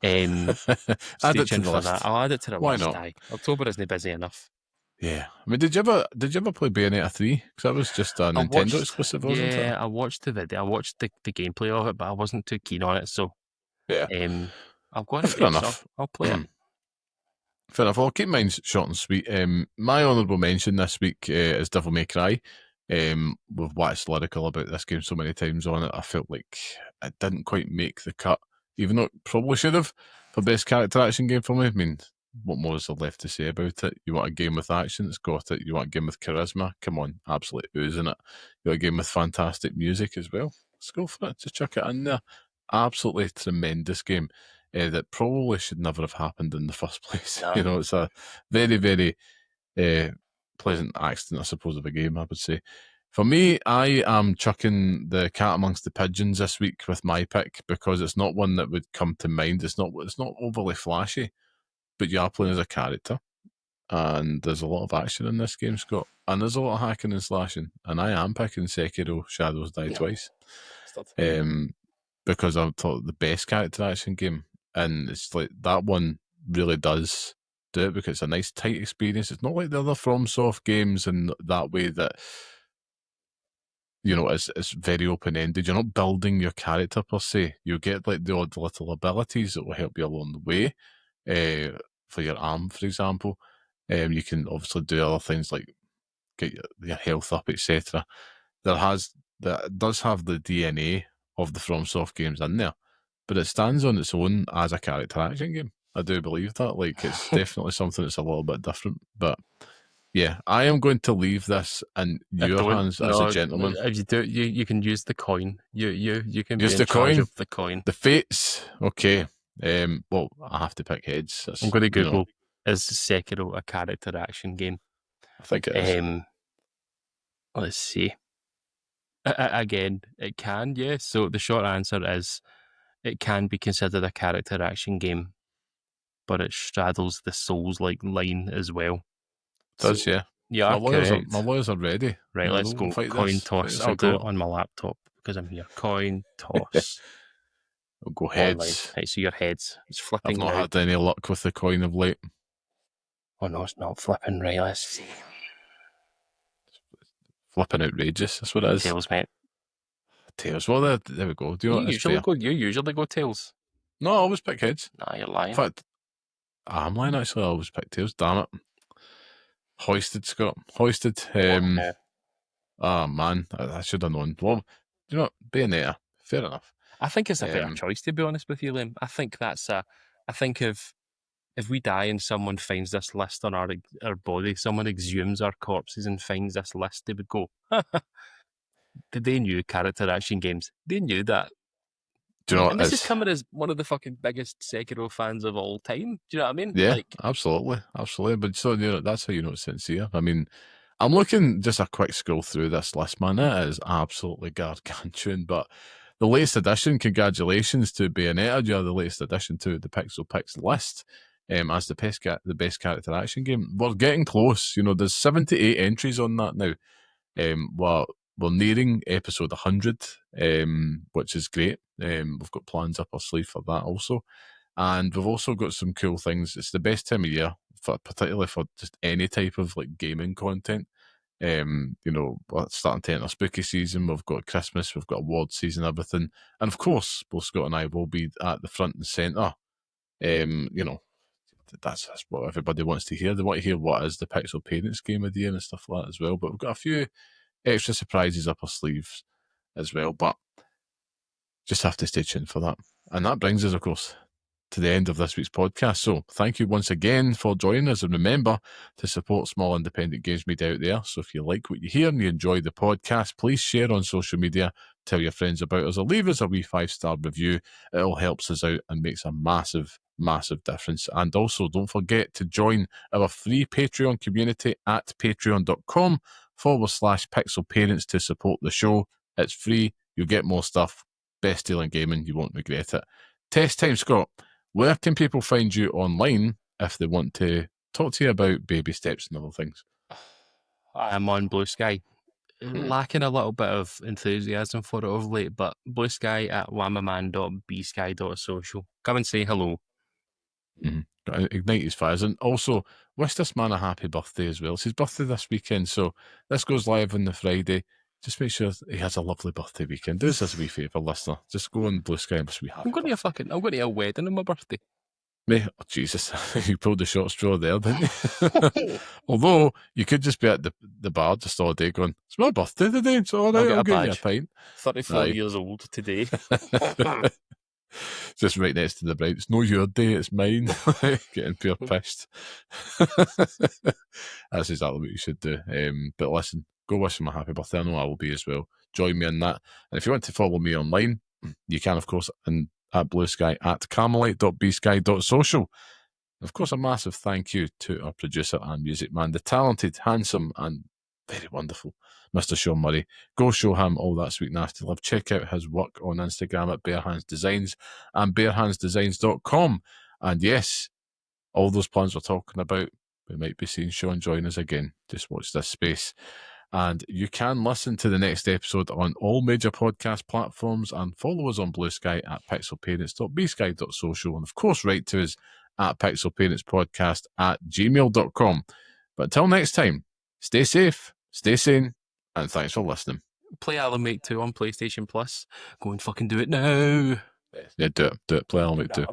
Add stay it to tuned the for that. list. I'll add it to the Why list. not? October isn't busy enough. Yeah. I mean, did you ever play Bayonetta 3? Because that was just a Nintendo exclusive, wasn't it? I watched the video. I watched the gameplay of it, but I wasn't too keen on it. So Yeah. I've got it Fair there, so enough. I'll play it. Fair enough. I'll keep mine short and sweet. My honourable mention this week is Devil May Cry. We've waxed lyrical about this game so many times on it. I felt like it didn't quite make the cut, even though it probably should have, for best character action game for me. I mean, what more is there left to say about it? You want a game with action, it's got it. You want a game with charisma, come on, absolutely oozing it. You want a game with fantastic music as well, let's go for it. Just chuck it in there. Absolutely tremendous game. That probably should never have happened in the first place. No. You know, it's a very, very pleasant accident, I suppose, of a game, I would say. For me, I am chucking the cat amongst the pigeons this week with my pick because it's not one that would come to mind. It's not overly flashy, but you are playing as a character, and there's a lot of action in this game, Scott, and there's a lot of hacking and slashing, and I am picking Sekiro: Shadows Die Twice. Because I thought the best character action game, and it's like that one really does do it because it's a nice tight experience. It's not like the other FromSoft games in that way that, you know, it's very open ended. You're not building your character per se. You get like the odd little abilities that will help you along the way. For your arm, for example, you can obviously do other things like get your health up, etc. That does have the DNA of the FromSoft games in there, but it stands on its own as a character action game. I do believe that. Like, it's definitely something that's a little bit different. But yeah, I am going to leave this in your hands as a gentleman. If you do, you can use the coin. You can Use be the in charge coin? of the coin. The fates. Okay. Well, I have to pick heads. That's, I'm going to Google, you know, is Sekiro a character action game? I think it is. Let's see. Again, it can, yes. So the short answer is it can be considered a character action game, but it straddles the Souls-like line as well. It does, so, yeah. You are correct. My lawyers are ready. Right, You know, let's they'll go. fight Coin this. toss. Fight I'll do it go. on my laptop because I'm here. Coin toss. We'll go Online. heads. Right, so your heads. It's flipping I've not now. had any luck with the coin of late. Oh no, it's not flipping. Right, let's see. Flipping outrageous. That's what it is. Tails, mate. Tails. Well, there we go. Do you know what? You usually go tails. No, I always pick heads. Nah, you're lying. In fact, I'm lying actually. I always pick tails. Damn it. Hoisted, Scott. Hoisted. Ah, man. I should have known. Well, you know, Bayonetta. Fair enough. I think it's a better choice, to be honest with you, Liam. I think if we die and someone finds this list on our body, someone exhumes our corpses and finds this list, they would go, they knew character action games. They knew that. Do you know and this is coming as one of the fucking biggest Sekiro fans of all time. Do you know what I mean? Yeah, absolutely. Absolutely. But so, you know, that's how you know it's sincere. I mean, I'm looking just a quick scroll through this list, man. It is absolutely gargantuan. But the latest edition, congratulations to Bayonetta. You're the latest addition to the Pixel Picks list as the best character action game. We're getting close. You know, there's 78 entries on that now. We're nearing episode 100, which is great. We've got plans up our sleeve for that also. And we've also got some cool things. It's the best time of year, particularly for just any type of like gaming content. You know, we're starting to enter spooky season. We've got Christmas, we've got award season, everything. And of course, both Scott and I will be at the front and centre. You know, that's what everybody wants to hear. They want to hear what is the Pixel Parents Game of the Year and stuff like that as well. But we've got a few extra surprises up our sleeves as well. But just have to stay tuned for that. And that brings us, of course, to the end of this week's podcast. So thank you once again for joining us, and remember to support small independent games media out there. So if you like what you hear and you enjoy the podcast, please share on social media, tell your friends about us, or leave us a wee 5-star review. It all helps us out and makes a massive difference. And also don't forget to join our free Patreon community at patreon.com/pixelparents to support the show. It's free, You'll get more stuff. Best deal in gaming. You won't regret it. Test time, Scott. Where can people find you online if they want to talk to you about baby steps and other things? I'm on Blue Sky. Lacking a little bit of enthusiasm for it of late, but Blue Sky at wamaman.bsky.social. Come and say hello. Ignite his fires. And also, wish this man a happy birthday as well. It's his birthday this weekend, so this goes live on the Friday. Just make sure he has a lovely birthday weekend. Do us as a wee favour, listener. Just go on Blue Sky and wish we happy birthday. I'm going to a wedding on my birthday. Oh, Jesus, you pulled the short straw there, didn't you? Although, you could just be at the bar just all day going, it's my birthday today, it's all right, I'll get you a pint. 34 years old today. Just right next to the bride. It's no your day, it's mine. Getting pure pissed. That's exactly what you should do. But listen, go wish him a happy birthday. I know I will be as well. Join me in that. And if you want to follow me online, you can, of course, at Blue Sky at carmelite.bsky.social. Of course, a massive thank you to our producer and music man, the talented, handsome, and very wonderful Mr. Sean Murray. Go show him all that sweet nasty love. Check out his work on Instagram at Bare Hands Designs and barehandsdesigns.com. And yes, all those plans we're talking about, we might be seeing Sean join us again. Just watch this space. And you can listen to the next episode on all major podcast platforms and follow us on Blue Sky at pixelparents.bsky.social. And of course, write to us at pixelparentspodcast@gmail.com. But until next time, stay safe, stay sane, and thanks for listening. Play Alan Wake 2 on PlayStation Plus. Go and fucking do it now. Yeah, do it. Play Alan Wake 2.